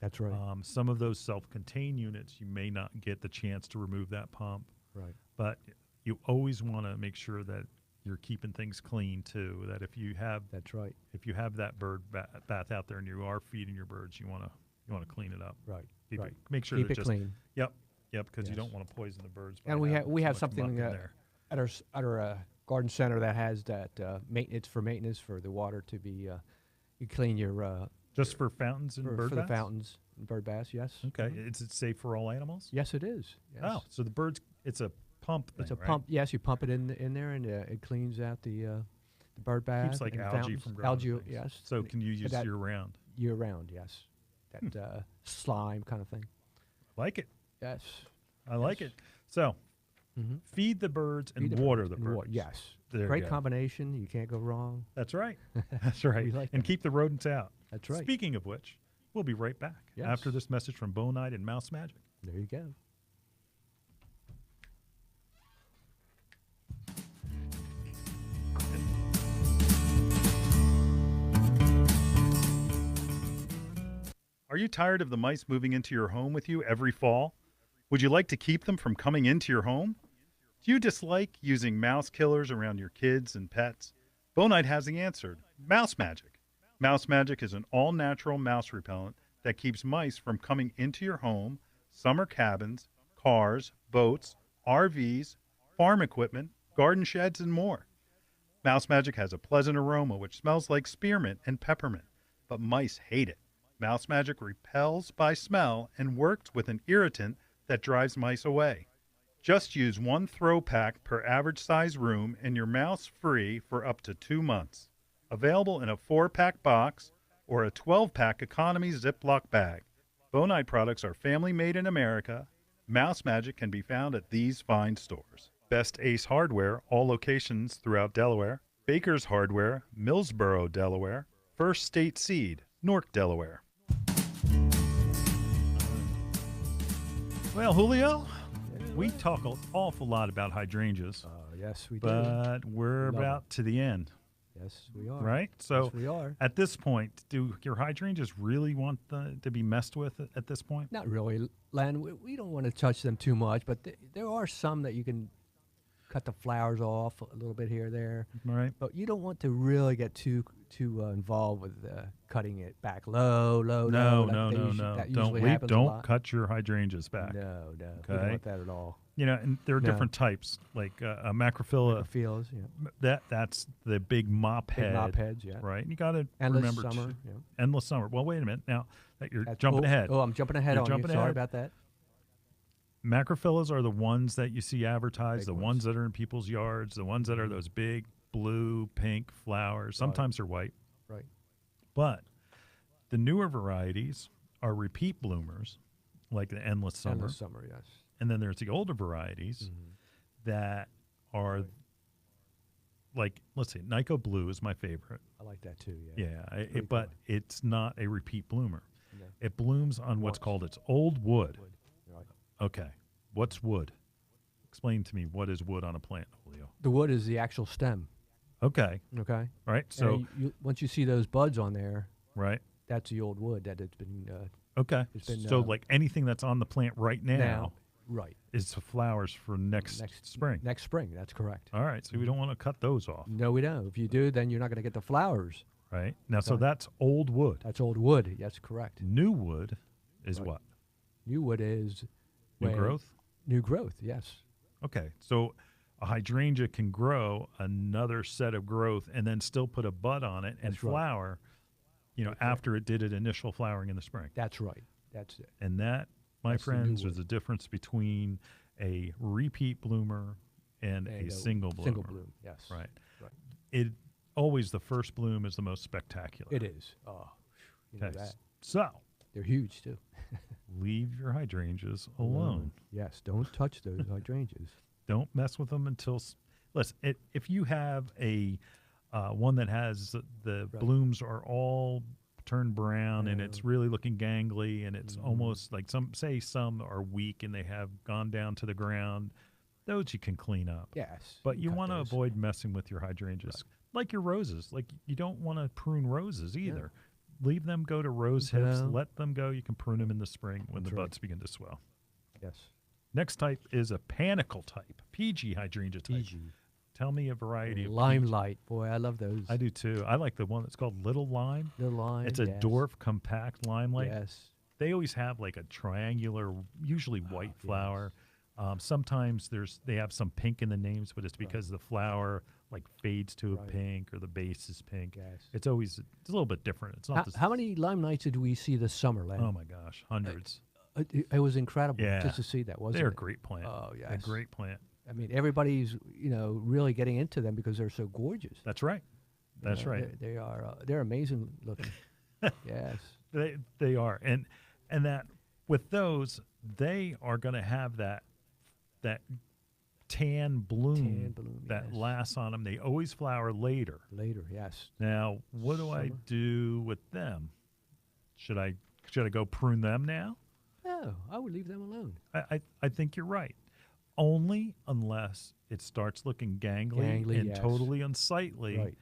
That's right. Some of those self-contained units, you may not get the chance to remove that pump, Right. but you always want to make sure that you're keeping things clean too. That if you have That's right. that bird bath out there and you are feeding your birds, you want to clean it up. Right. Keep right. it, make sure Keep that it just clean. Yep, because you Yes. don't want to poison the birds. By And we having have so much muck something in there. at our garden center that has that maintenance for the water to be. You clean your Just for fountains and bird for the baths? fountains and bird baths. Yes. Okay, Mhm. is it safe for all animals? Yes, it is. Yes. Oh, so the birds, it's a pump thing, It's a right? pump. Yes, you pump it in there, and it cleans out the bird bath. Keeps like and algae fountains. from growing. Algae, things. yes. So can you use that- year round? Year round, yes. That slime kind of thing. Like it. Yes. I like Yes. it. So Mm-hmm. feed the birds and water the birds. Yes. There you Great go. combination. You can't go wrong. That's right. That's right. We like and that. keep the rodents out. That's right. Speaking of which, we'll be right back Yes. after this message from Bonite and Mouse Magic. There you go. Are you tired of the mice moving into your home with you every fall? Would you like to keep them from coming into your home? Do you dislike using mouse killers around your kids and pets? Bonite has the answer. Mouse Magic. Mouse Magic is an all-natural mouse repellent that keeps mice from coming into your home, summer cabins, cars, boats, RVs, farm equipment, garden sheds, and more. Mouse Magic has a pleasant aroma which smells like spearmint and peppermint, but mice hate it. Mouse Magic repels by smell and works with an irritant that drives mice away. Just use one throw pack per average size room and you're mouse free for up to 2 months. Available in a 4-pack box or a 12-pack economy Ziploc bag. Bonite products are family made in America, Mouse Magic can be found at these fine stores: Best Ace Hardware, all locations throughout Delaware; Baker's Hardware, Millsboro, Delaware; First State Seed, Newark, Delaware. Well, Julio, we talk an awful lot about hydrangeas, Yes, we do. but we're We love about to the end, Yes, we are. right? So Yes, we are. at this point, do your hydrangeas really want to be messed with at this point? Not really, Len. We don't want to touch them too much, but there are some that you can cut the flowers off a little bit here or there. All right. But you don't want to really get too involved with cutting it back low. No. That Don't usually happens a don't lot. cut your hydrangeas back. No, we Okay. don't want that at all. And there are No. different types, like a macrophila. Feels, yeah. That's the big mop Big head, mop heads, yeah. right? You got to Endless remember summer. Yeah. endless summer. Well, wait a minute. Now that you're That's- jumping oh, ahead, Oh, I'm jumping ahead You're on jumping you. Sorry ahead. about that. macrophilas are the ones that you see advertised, Big the ones that are in people's yards, the ones that are those big blue, pink flowers. Sometimes they're white. Right. But the newer varieties are repeat bloomers, like the endless summer. Endless summer, yes. And then there's the older varieties that are like, let's see, Nyko Blue is my favorite. I like that too, yeah. Yeah, Pretty but common. it's not a repeat bloomer. No. It blooms on what's Once. called its old wood. Right. Okay. What's wood? Explain to me what is wood on a plant, Julio. The wood is the actual stem, Okay. okay? Right. So, And once you see those buds on there, right. that's the old wood that it's been Okay. It's been, So, like anything that's on the plant right now, right. is the flowers for next spring. Next spring, that's correct. All right. So, we don't want to cut those off. No, we don't. If you do, then you're not going to get the flowers. Right. Now, so Okay. that's old wood. That's old wood. That's correct. New wood is Right. what? New wood is New when- growth? New growth, yes. Okay. So, a hydrangea can grow another set of growth and then still put a bud on it and That's right. flower, after it did its initial flowering in the spring. That's right. That's it. And that, my That's the new friends, wood. is the difference between a repeat bloomer and a single bloomer. Single bloom, yes. Right. Right. It always the first bloom is the most spectacular. It is. Oh, you know Okay. that. So They're huge, too. leave your hydrangeas alone. Yes, don't touch those hydrangeas. Don't mess with them until. Listen, if you have a one that has the blooms are all turned brown and it's really looking gangly and it's almost like some are weak and they have gone down to the ground, those you can clean up. Yes. But you cut want to those. avoid messing with your hydrangeas, like your roses. Like you don't want to prune roses either. Leave them go to rose hips. No. Let them go. You can prune them in the spring when That's the right. buds begin to swell. Yes. Next type is a panicle type, PG hydrangea type. PG. Tell me a variety of PG. Limelight. Boy, I love those. I do too. I like the one that's called Little Lime. The lime. It's a yes. dwarf compact limelight. Yes. They always have like a triangular, usually white flower. Sometimes they have some pink in the names, but it's because the flower like fades to a Right. pink or the base is pink. Yes. It's a little bit different. It's not How many lime nights did we see this summer, Len? Oh my gosh, hundreds. It was incredible Yeah. just to see that, wasn't They're it? a great plant. Oh, A yes. great plant. I mean, everybody's, really getting into them because they're so gorgeous. That's right. That's right. They are. They're amazing looking. Yes. They are, and that with those, they are going to have that tan bloom, that yes. lasts on them. They always flower later. Later, yes. Now, what do I Summer. do with them? Should I go prune them now? No, I would leave them alone. I think you're right. Only unless it starts looking gangly and yes. totally unsightly. Right.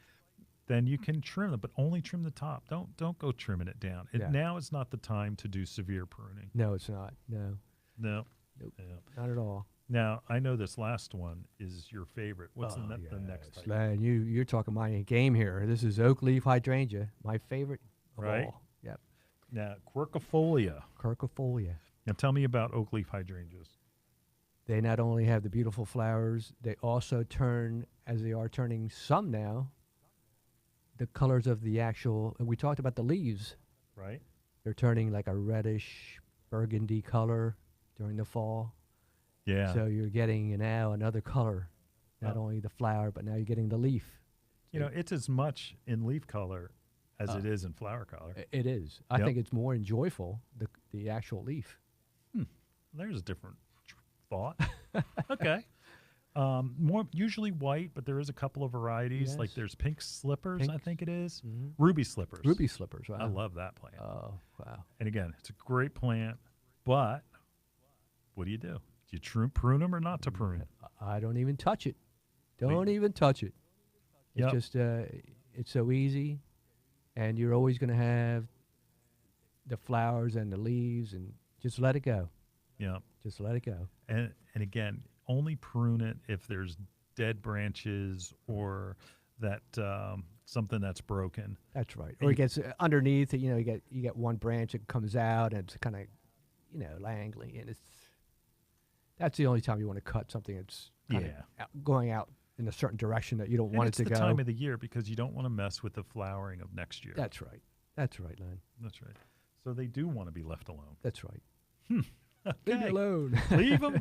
Then you can trim them, but only trim the top. Don't go trimming it down. Yeah. Now is not the time to do severe pruning. No, it's not. No, No. Nope. Yeah. not at all. Now I know this last one is your favorite. What's the next yes. type? Len, you're talking my game here. This is oak leaf hydrangea, my favorite of Right. all. Yep. Now quercifolia. Quercifolia. Now tell me about oak leaf hydrangeas. They not only have the beautiful flowers, they also turn, as they are turning some now, the colors of the actual, and we talked about the leaves. Right. They're turning like a reddish burgundy color during the fall. Yeah. So you're getting now another color, not Well- only the flower, but now you're getting the leaf. it's as much in leaf color as it is in flower color. It is. I Yep. think it's more enjoyable, the actual leaf. There's a different thought. Okay. More usually white, but there is a couple of varieties. Yes. Like there's pink slippers, Pink. I think it is. Mhm. Ruby slippers. Ruby slippers. Wow. I love that plant. Oh, wow. And again, it's a great plant, but what do? Do you prune them or not to prune? I don't even touch it. Don't even touch it. It's Yep. just, it's so easy, and you're always going to have the flowers and the leaves, and just let it go. Yeah. Just let it go. And again, only prune it if there's dead branches or that something that's broken. That's right. Or it gets underneath it. You get one branch that comes out, and it's kind of, langly, and that's the only time you want to cut something that's going out in a certain direction that you don't want it to go. It's the time of the year because you don't want to mess with the flowering of next year. That's right. That's right, Len. That's right. So they do want to be left alone. That's right. Okay. Leave me alone.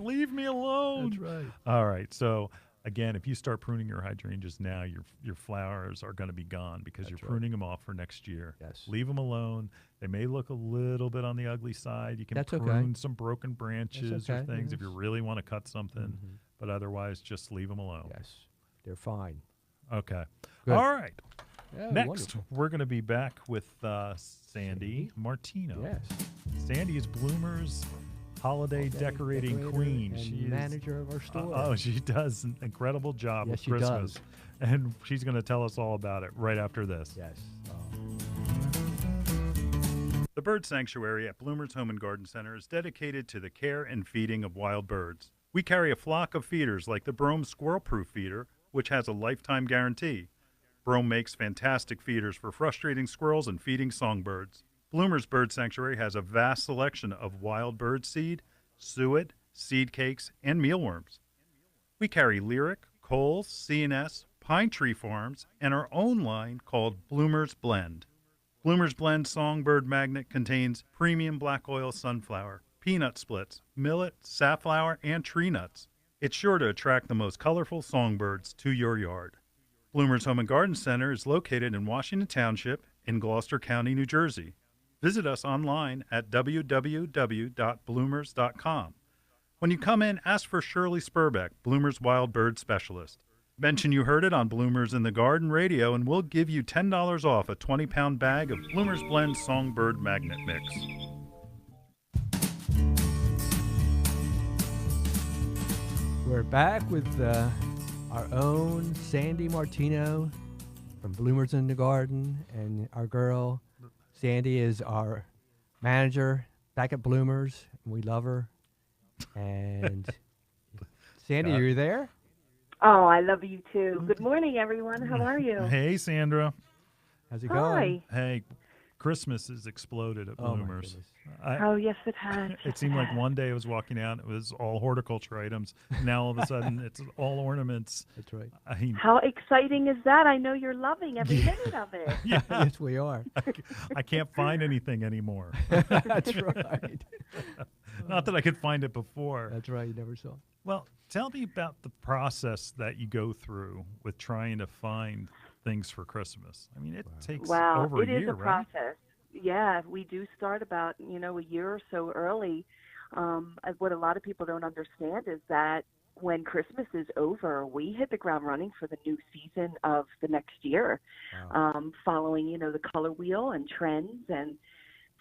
Leave me alone. That's right. All right. So again, if you start pruning your hydrangeas now, your flowers are going to be gone because you're pruning them off for next year. Yes. Leave them alone. They may look a little bit on the ugly side. You can That's prune okay. some broken branches or things if you really want to cut something. Mhm. But otherwise, just leave them alone. Yes. They're fine. Okay. Good. All right. Yeah, Next, wonderful. we're going to be back with Sandy Martino. Yes. Sandy is Bloomer's holiday decorating decorator queen. and She is manager of our store. Oh, she does an incredible job Yes, with she Christmas. does. And she's going to tell us all about it right after this. Yes. The Bird Sanctuary at Bloomer's Home and Garden Center is dedicated to the care and feeding of wild birds. We carry a flock of feeders like the Brome Squirrel-Proof Feeder, which has a lifetime guarantee. Brome makes fantastic feeders for frustrating squirrels and feeding songbirds. Bloomer's Bird Sanctuary has a vast selection of wild bird seed, suet, seed cakes, and mealworms. We carry Lyric, Coles, C&S, Pine Tree Farms, and our own line called Bloomer's Blend. Bloomer's Blend Songbird Magnet contains premium black oil sunflower, peanut splits, millet, safflower, and tree nuts. It's sure to attract the most colorful songbirds to your yard. Bloomer's Home and Garden Center is located in Washington Township in Gloucester County, New Jersey. Visit us online at www.bloomers.com. When you come in, ask for Shirley Spurbeck, Bloomer's Wild Bird Specialist. Mention you heard it on Bloomers in the Garden Radio, and we'll give you $10 off a 20-pound bag of Bloomer's Blend Songbird Magnet Mix. We're back with our own Sandy Martino from Bloomers in the Garden, and our girl Sandy is our manager back at Bloomers, and we love her. And Sandy, are you there? Oh, I love you too. Good morning, everyone. How are you? Hey, Sandra. How's it Hi. going? Hey, Christmas has exploded at Oh, my Bloomers. goodness. Oh, yes, it has. It seemed like one day I was walking out, it was all horticulture items. Now all of a sudden, it's all ornaments. That's right. I mean, How exciting is that? I know you're loving every minute of it. yeah, Yes, we are. I can't find anything anymore. That's right. Not that I could find it before. That's right. You never saw. Well, tell me about the process that you go through with trying to find things for Christmas. I mean, it takes Wow, over it a is year, a right? process. Yeah, we do start about, a year or so early. What a lot of people don't understand is that when Christmas is over, we hit the ground running for the new season of the next year, following, the color wheel and trends and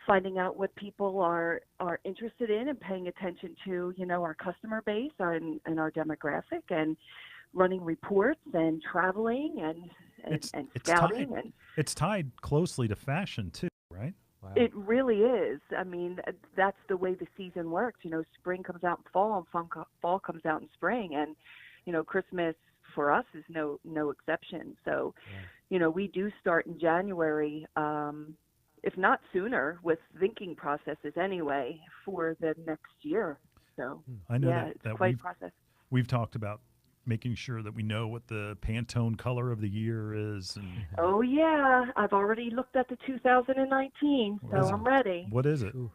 finding out what people are interested in and paying attention to, our customer base and our demographic, and running reports and traveling and scouting. It's tied closely to fashion too, right? Wow. It really is. I mean, that's the way the season works. Spring comes out in fall, and fall comes out in spring, and Christmas for us is no exception. So, we do start in January, if not sooner, with thinking processes anyway for the next year. So, I know it's that quite a process. we've talked about making sure that we know what the Pantone color of the year is. And Oh yeah, I've already looked at the 2019, so What is it? I'm ready. what is it? Ooh.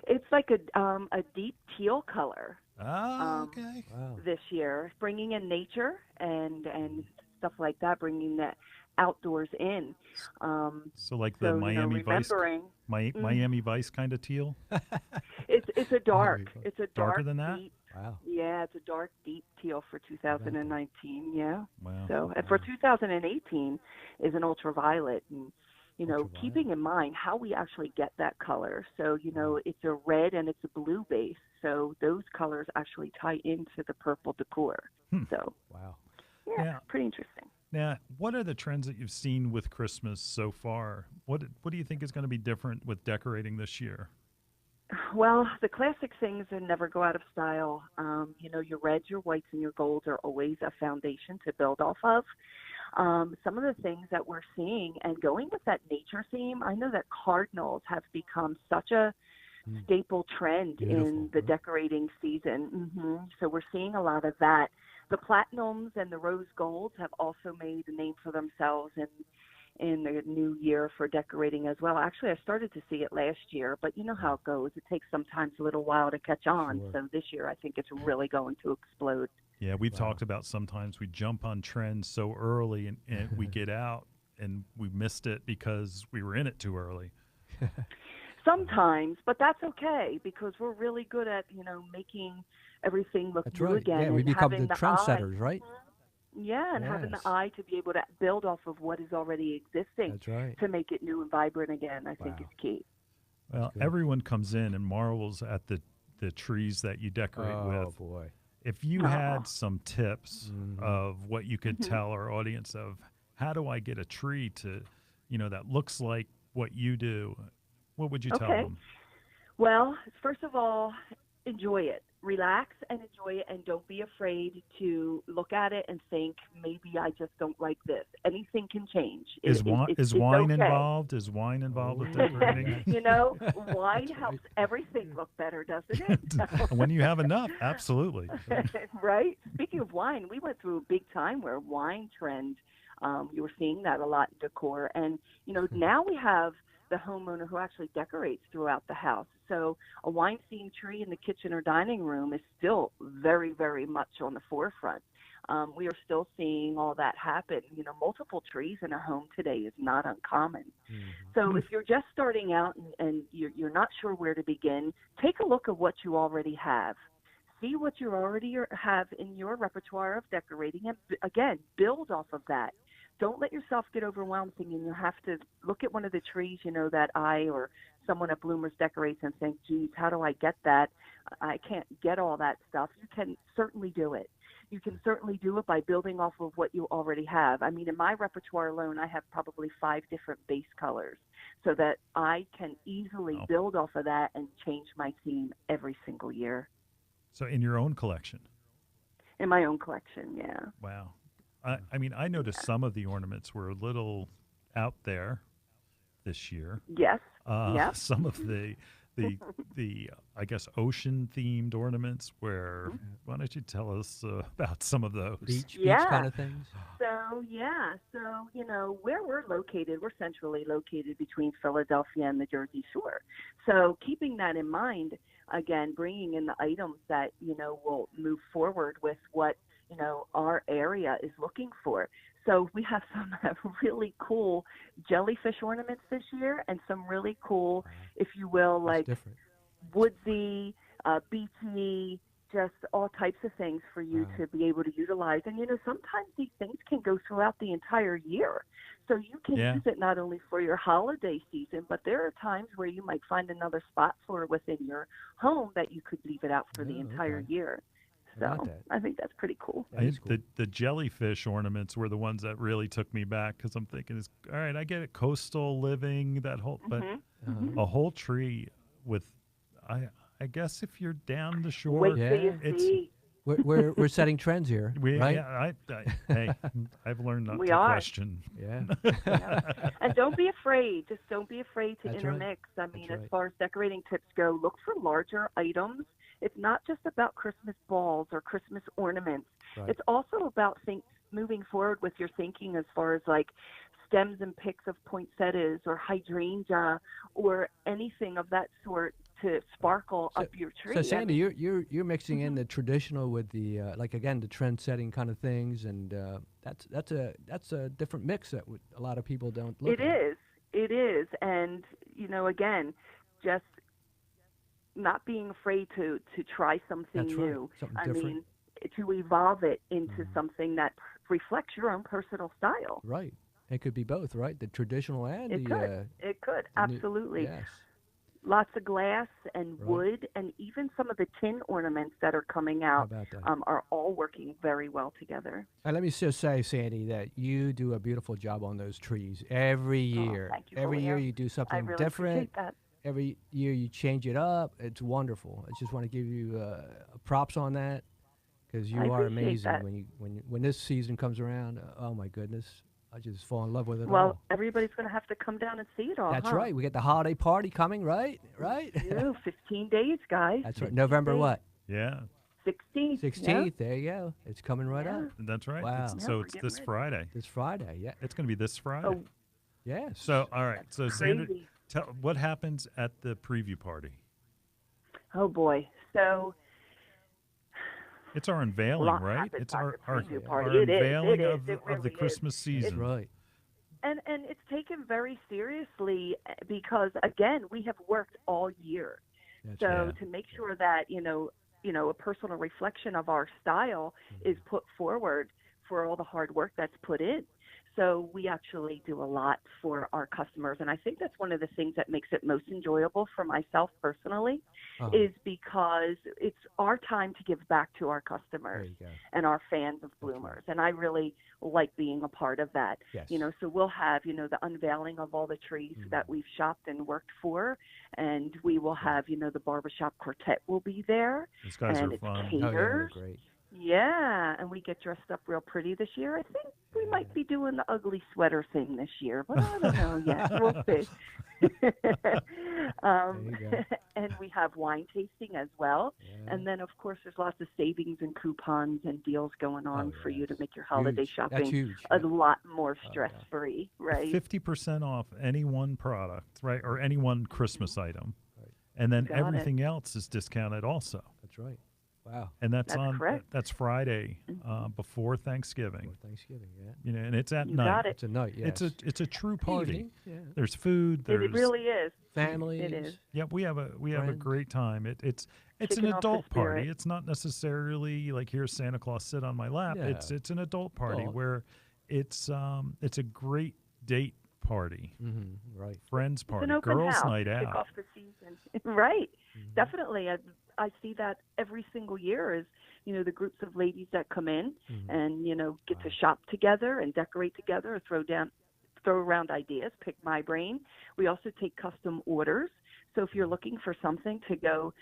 It's like a deep teal color. Ah, okay. Wow. This year, bringing in nature and stuff like that, bringing that outdoors in. So like the So Miami Vice, remembering, Miami Vice kind of teal. it's a dark, Vice. it's a Darker dark, than that? deep, Wow. Yeah, it's a dark, deep teal for 2019. Yeah. Wow. So, and for 2018 is an ultraviolet, and Ultraviolet. keeping in mind how we actually get that color. So, it's a red and it's a blue base. So those colors actually tie into the purple decor. So, Wow. yeah, Yeah. pretty interesting. Now, what are the trends that you've seen with Christmas so far? What do you think is going to be different with decorating this year? Well, the classic things that never go out of style. Your reds, your whites, and your golds are always a foundation to build off of. Some of the things that we're seeing and going with that nature theme, I know that cardinals have become such a staple trend Beautiful, in the huh? decorating season. So we're seeing a lot of that. The platinums and the rose golds have also made a name for themselves in the new year for decorating as well. Actually, I started to see it last year, but you know how it goes. It takes sometimes a little while to catch on. Sure. So this year, I think it's really going to explode. Yeah, we've talked about sometimes we jump on trends so early and we get out and we missed it because we were in it too early. Sometimes, but that's okay because we're really good at, making everything look That's new right. again Yeah, we and become having the the eye. trendsetters, right? Yeah, and having the Yes. eye to be able to build off of what is already existing That's right. to make it new and vibrant again, I think is Wow. key. Well, good. everyone comes in and marvels at the trees that you decorate Oh, with. boy. If you Aw. had some tips of what you could tell our audience of how do I get a tree to, that looks like what you do, what would you tell Okay. them? Well, first of all, enjoy it. Relax and enjoy it, and don't be afraid to look at it and think, maybe I just don't like this. Anything can change. Is wine It's wine okay. involved? Is wine involved with Oh, decorating? yes. Wine That's helps right. everything look better, doesn't it? When you have enough, absolutely. Right? Speaking of wine, we went through a big time where wine trend, you were seeing that a lot in decor. And, now we have the homeowner who actually decorates throughout the house. So a wine themed tree in the kitchen or dining room is still very, very much on the forefront. We are still seeing all that happen. Multiple trees in a home today is not uncommon. So if you're just starting out and you're not sure where to begin, take a look at what you already have. See what you already have in your repertoire of decorating, and again, build off of that. Don't let yourself get overwhelmed thinking you have to look at one of the trees, that I or someone at Bloomers decorates and think, geez, how do I get that? I can't get all that stuff. You can certainly do it. You can certainly do it by building off of what you already have. I mean, in my repertoire alone, I have probably 5 different base colors so that I can easily build off of that and change my theme every single year. So in your own collection. In my own collection, yeah. Wow. I mean, I noticed some of the ornaments were a little out there this year. Yes. Yeah. Some of the I guess ocean themed ornaments. Where why don't you tell us about some of those? Beach Yeah. kind of things. So where we're located, we're centrally located between Philadelphia and the Jersey Shore. So keeping that in mind, again, bringing in the items that will move forward with what our area is looking for. So we have some really cool jellyfish ornaments this year and some really cool, if you will, That's like different. woodsy, beachy, just all types of things for you to be able to utilize. And, sometimes these things can go throughout the entire year. So you can use it not only for your holiday season, but there are times where you might find another spot for it within your home that you could leave it out for the entire year. So I think that's pretty cool. Cool. The jellyfish ornaments were the ones that really took me back because I'm thinking, all right, I get it, coastal living, that whole, but a whole tree with, I guess if you're down the shore, Wait till you see. We're setting trends here, right? Yeah, hey, I've learned not We to are. question. Yeah. And don't be afraid. Just don't be afraid to That's right. intermix. I mean, That's as far as decorating tips go, look for larger items. It's not just about Christmas balls or Christmas ornaments. Right. It's also about moving forward with your thinking as far as like stems and picks of poinsettias or hydrangea or anything of that sort to sparkle up your tree. So Sandy, you're mixing in the traditional with the the trend-setting kind of things, and that's a different mix that a lot of people don't look at. It is, and again, just not being afraid to try something That's right. new. Something I different. mean, to evolve it into something that reflects your own personal style. Right. It could be both, right? The traditional and It could. It could. the new. Absolutely. Yes. Lots of glass and Right. wood, and even some of the tin ornaments that are coming How out about that? are all working very well together. And let me just say, Sandy, that you do a beautiful job on those trees every Oh, year. thank you, Every year Julio. you do I something really different. appreciate that. Every year you change it up. It's wonderful. I just want to give you props on that because I you are appreciate amazing that. when this season comes around. Oh my goodness, I just fall in love with it Well, all. everybody's going to have to come down and see it all, That's huh? right. We get the holiday party coming, right? Right. Yeah, 15 days, guys. That's right. 15 November days. what? Yeah, 16th. 16th. There you go. It's coming right Yeah. up that's right. Wow. Yeah, So we're it's getting this ready. Friday. this Friday. Yeah. It's going to be this Friday. Oh, Yes. So, all right. So, Sandra, crazy. tell what happens at the preview party. Oh, boy. So, It's our unveiling, lot right? happens It's at our the preview yeah. party. our It is. unveiling It is. of It of the really is. Christmas That's season. right. And it's taken very seriously because, again, we have worked all year. That's So right. to make sure that a personal reflection of our style is put forward for all the hard work that's put in. So we actually do a lot for our customers, and I think that's one of the things that makes it most enjoyable for myself personally, Uh-huh. is because it's our time to give back to our There customers you go. and our fans of right. bloomers, and I really like being a part of that. Yes. So we'll have the unveiling of all the trees that we've shopped and worked for, and we will have the barbershop quartet will be there, These guys and are it's fun. Oh yeah, they're catered. great. Yeah, and we get dressed up real pretty this year. I think we might be doing the ugly sweater thing this year, but I don't know yet. We'll see. There you go. And we have wine tasting as well. Yeah. And then, of course, there's lots of savings and coupons and deals going on for you to yes. make your holiday Huge. That's shopping huge. a Yeah. lot more yeah. stress-free, right? 50% off any one product, right, or any one Christmas item, Right. and then Got it. everything else is discounted also. That's right. Wow. And that's That's on correct. that's Friday before Thanksgiving. For Thanksgiving, yeah. And it's at You night. got it. It's a night, yes. It's a true party. Evening, yeah. There's food. There's It really is. Families. It is. yeah. We have a Friends. great time. It's an Kicking off the adult party. spirit. It's not necessarily like here's Santa Claus sit on my lap. No. It's an adult party Adult. where it's a great date party, Right. friends It's party, an open girls' house night to kick out. off the season. Right. Definitely. I see that every single year is, the groups of ladies that come in and, get to shop together and decorate together or throw around ideas, pick my brain. We also take custom orders. So if you're looking for something to go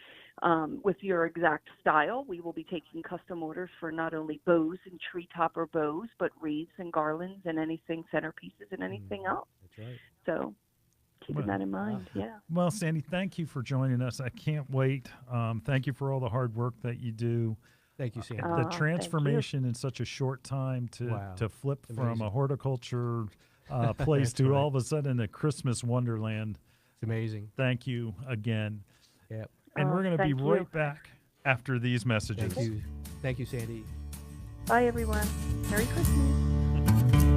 with your exact style, we will be taking custom orders for not only bows and tree topper bows, but wreaths and garlands and anything, centerpieces and anything else. That's right. So keeping that in mind, yeah. Well, Sandy, thank you for joining us. I can't wait. Thank you for all the hard work that you do. Thank you, Sandy. The Thank you. transformation in such a short time Wow. to flip from Amazing. a horticulture place to all of a sudden a Christmas wonderland. It's amazing. Thank you again. Yep. And we're going to be thank you. right back after these messages. Thank you. Thank you, Sandy. Bye, everyone. Merry Christmas.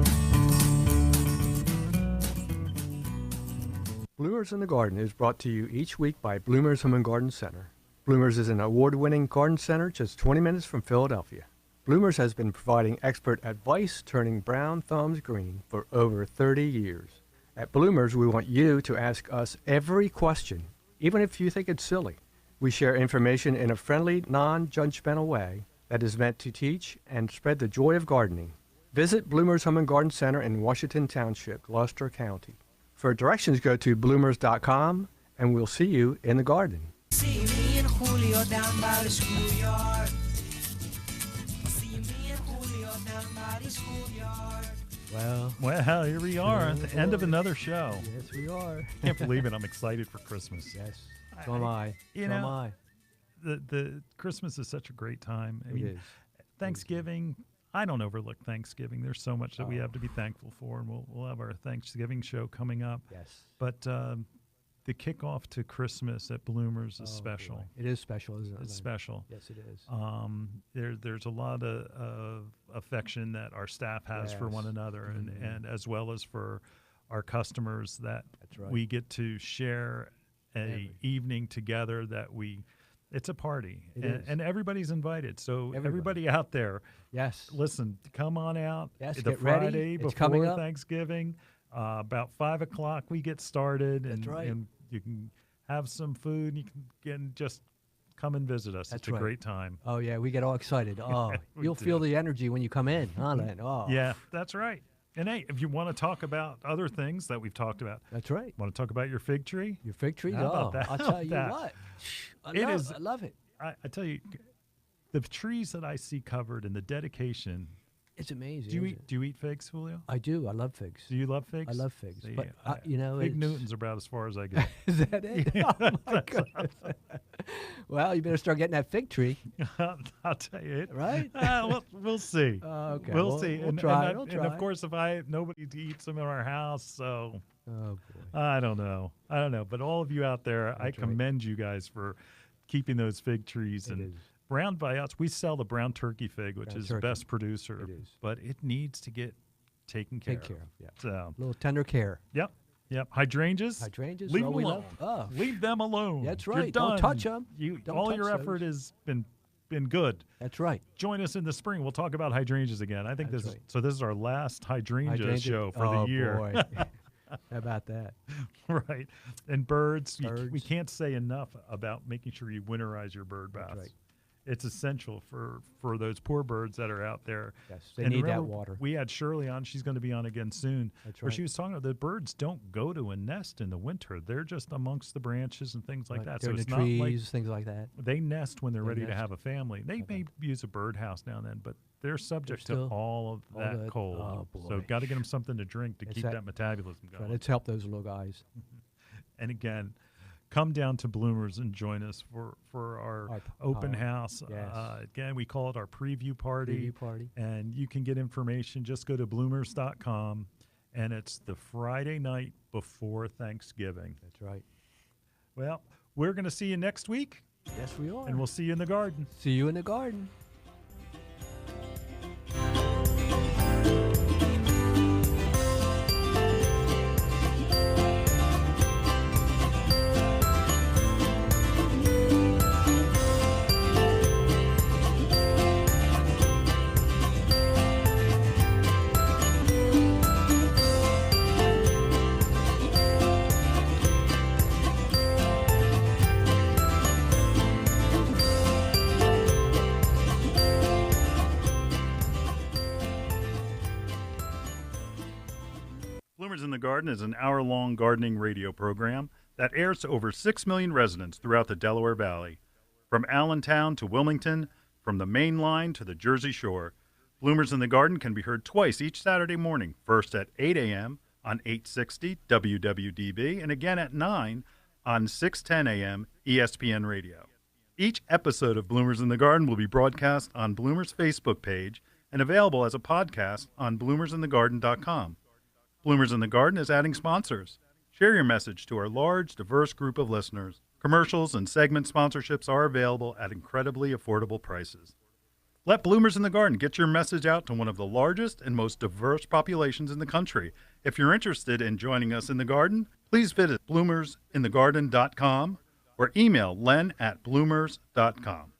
Bloomers in the Garden is brought to you each week by Bloomers Home and Garden Center. Bloomers is an award-winning garden center just 20 minutes from Philadelphia. Bloomers has been providing expert advice turning brown thumbs green for over 30 years. At Bloomers, we want you to ask us every question, even if you think it's silly. We share information in a friendly, non-judgmental way that is meant to teach and spread the joy of gardening. Visit Bloomers Home and Garden Center in Washington Township, Gloucester County. For directions, go to bloomers.com, and we'll see you in the garden. See me and Julio down by the schoolyard. See me and Julio down by the schoolyard. Well, Here we are at the end of another show. yes, we are. Can't believe it. I'm excited for Christmas. Yes, so am I. You So am know, I. The Christmas is such a great time. I It mean, is. Thanksgiving, I don't overlook Thanksgiving. There's so much that we have to be thankful for, and we'll have our Thanksgiving show coming up. Yes. But the kickoff to Christmas at Bloomers is special. Boy. It is special, isn't it? It's Lynn? special. Yes, it is. There's a lot of affection that our staff has for one Yes. another, and as well as for our customers that That's right. we get to share evening together that it's a party, It is. and everybody's invited. So Everybody. everybody out there, Yes. listen, come on out. Yes, the get ready. Friday It's before coming up. Thanksgiving, about 5:00 we get started, That's and, right. and you can have some food. You can just come and visit us. That's it's a right. great time. Oh, yeah, we get all excited. Oh, we you'll do. feel the energy when you come in, huh, Len? Oh, Yeah, that's right. And hey, if you want to talk about other things that we've talked about, that's right. want to talk about your fig tree? Your fig trees? How about Oh, that? I'll How tell you about what. It I love it. I tell you, the trees that I see covered and the dedication. It's amazing. Do you isn't it? eat? Do you eat figs, Julio? I do. I love figs. Do you love figs? I love figs. See, But, I- you know, Fig it's- Newton's about as far as I get. Is that it? Yeah, Oh, my that's goodness. Well, you better start getting that fig tree, I'll tell you it. right? We'll see. Okay. We'll see. We'll and, try. and, We'll and try. of course, if nobody eats them in our house, so Oh, boy. I don't know. But all of you out there, I That's right. commend you guys for keeping those fig trees. It And is. brown by us, we sell the brown turkey fig, which Brown is the turkey. best producer. It is. But it needs to get taken care Take care of. of. Yeah. So, A little tender care. yep. Hydrangeas. Hydrangeas. Leave well, them we alone. love. Oh, Leave them alone. That's You're right. Don't done. touch 'em. Don't all touch your effort those. has been good. that's right. Join us in the spring. We'll talk about hydrangeas again. I think That's this right. this is our last hydrangea Hydrangea- show for oh, the year. Boy. How about that? Right. And birds, we Birds. can't say enough about making sure you winterize your bird baths. right. It's essential for those poor birds that are out there. Yes, they And need that remember, water. We had Shirley on. She's going to be on again soon. That's Where right. she was talking about the birds don't go to a nest in the winter. They're just amongst the branches and things like Right. that. They're So in it's the not trees, like things like that. they nest when they're They ready to nest. have a family. They may use a birdhouse now and then, but they're subject still to all of all that that- cold. oh, So boy. got to get them something to drink to It's keep that- that metabolism Right. going. Let's help those little guys. And again, come down to Bloomers and join us for our open house. yes. Again, we call it our preview party. Preview party. And you can get information. Just go to bloomers.com. And it's the Friday night before Thanksgiving. That's right. Well, we're going to see you next week, Yes, we are. and we'll see you in the garden. see you in the garden. Bloomers in the Garden is an hour-long gardening radio program that airs to over 6 million residents throughout the Delaware Valley. From Allentown to Wilmington, from the Main Line to the Jersey Shore, Bloomers in the Garden can be heard twice each Saturday morning, first at 8 a.m. on 860 WWDB and again at 9 on 610 a.m. ESPN Radio. Each episode of Bloomers in the Garden will be broadcast on Bloomers' Facebook page and available as a podcast on bloomersinthegarden.com. Bloomers in the Garden is adding sponsors. Share your message to our large, diverse group of listeners. Commercials and segment sponsorships are available at incredibly affordable prices. Let Bloomers in the Garden get your message out to one of the largest and most diverse populations in the country. If you're interested in joining us in the garden, please visit bloomersinthegarden.com or email len@bloomers.com.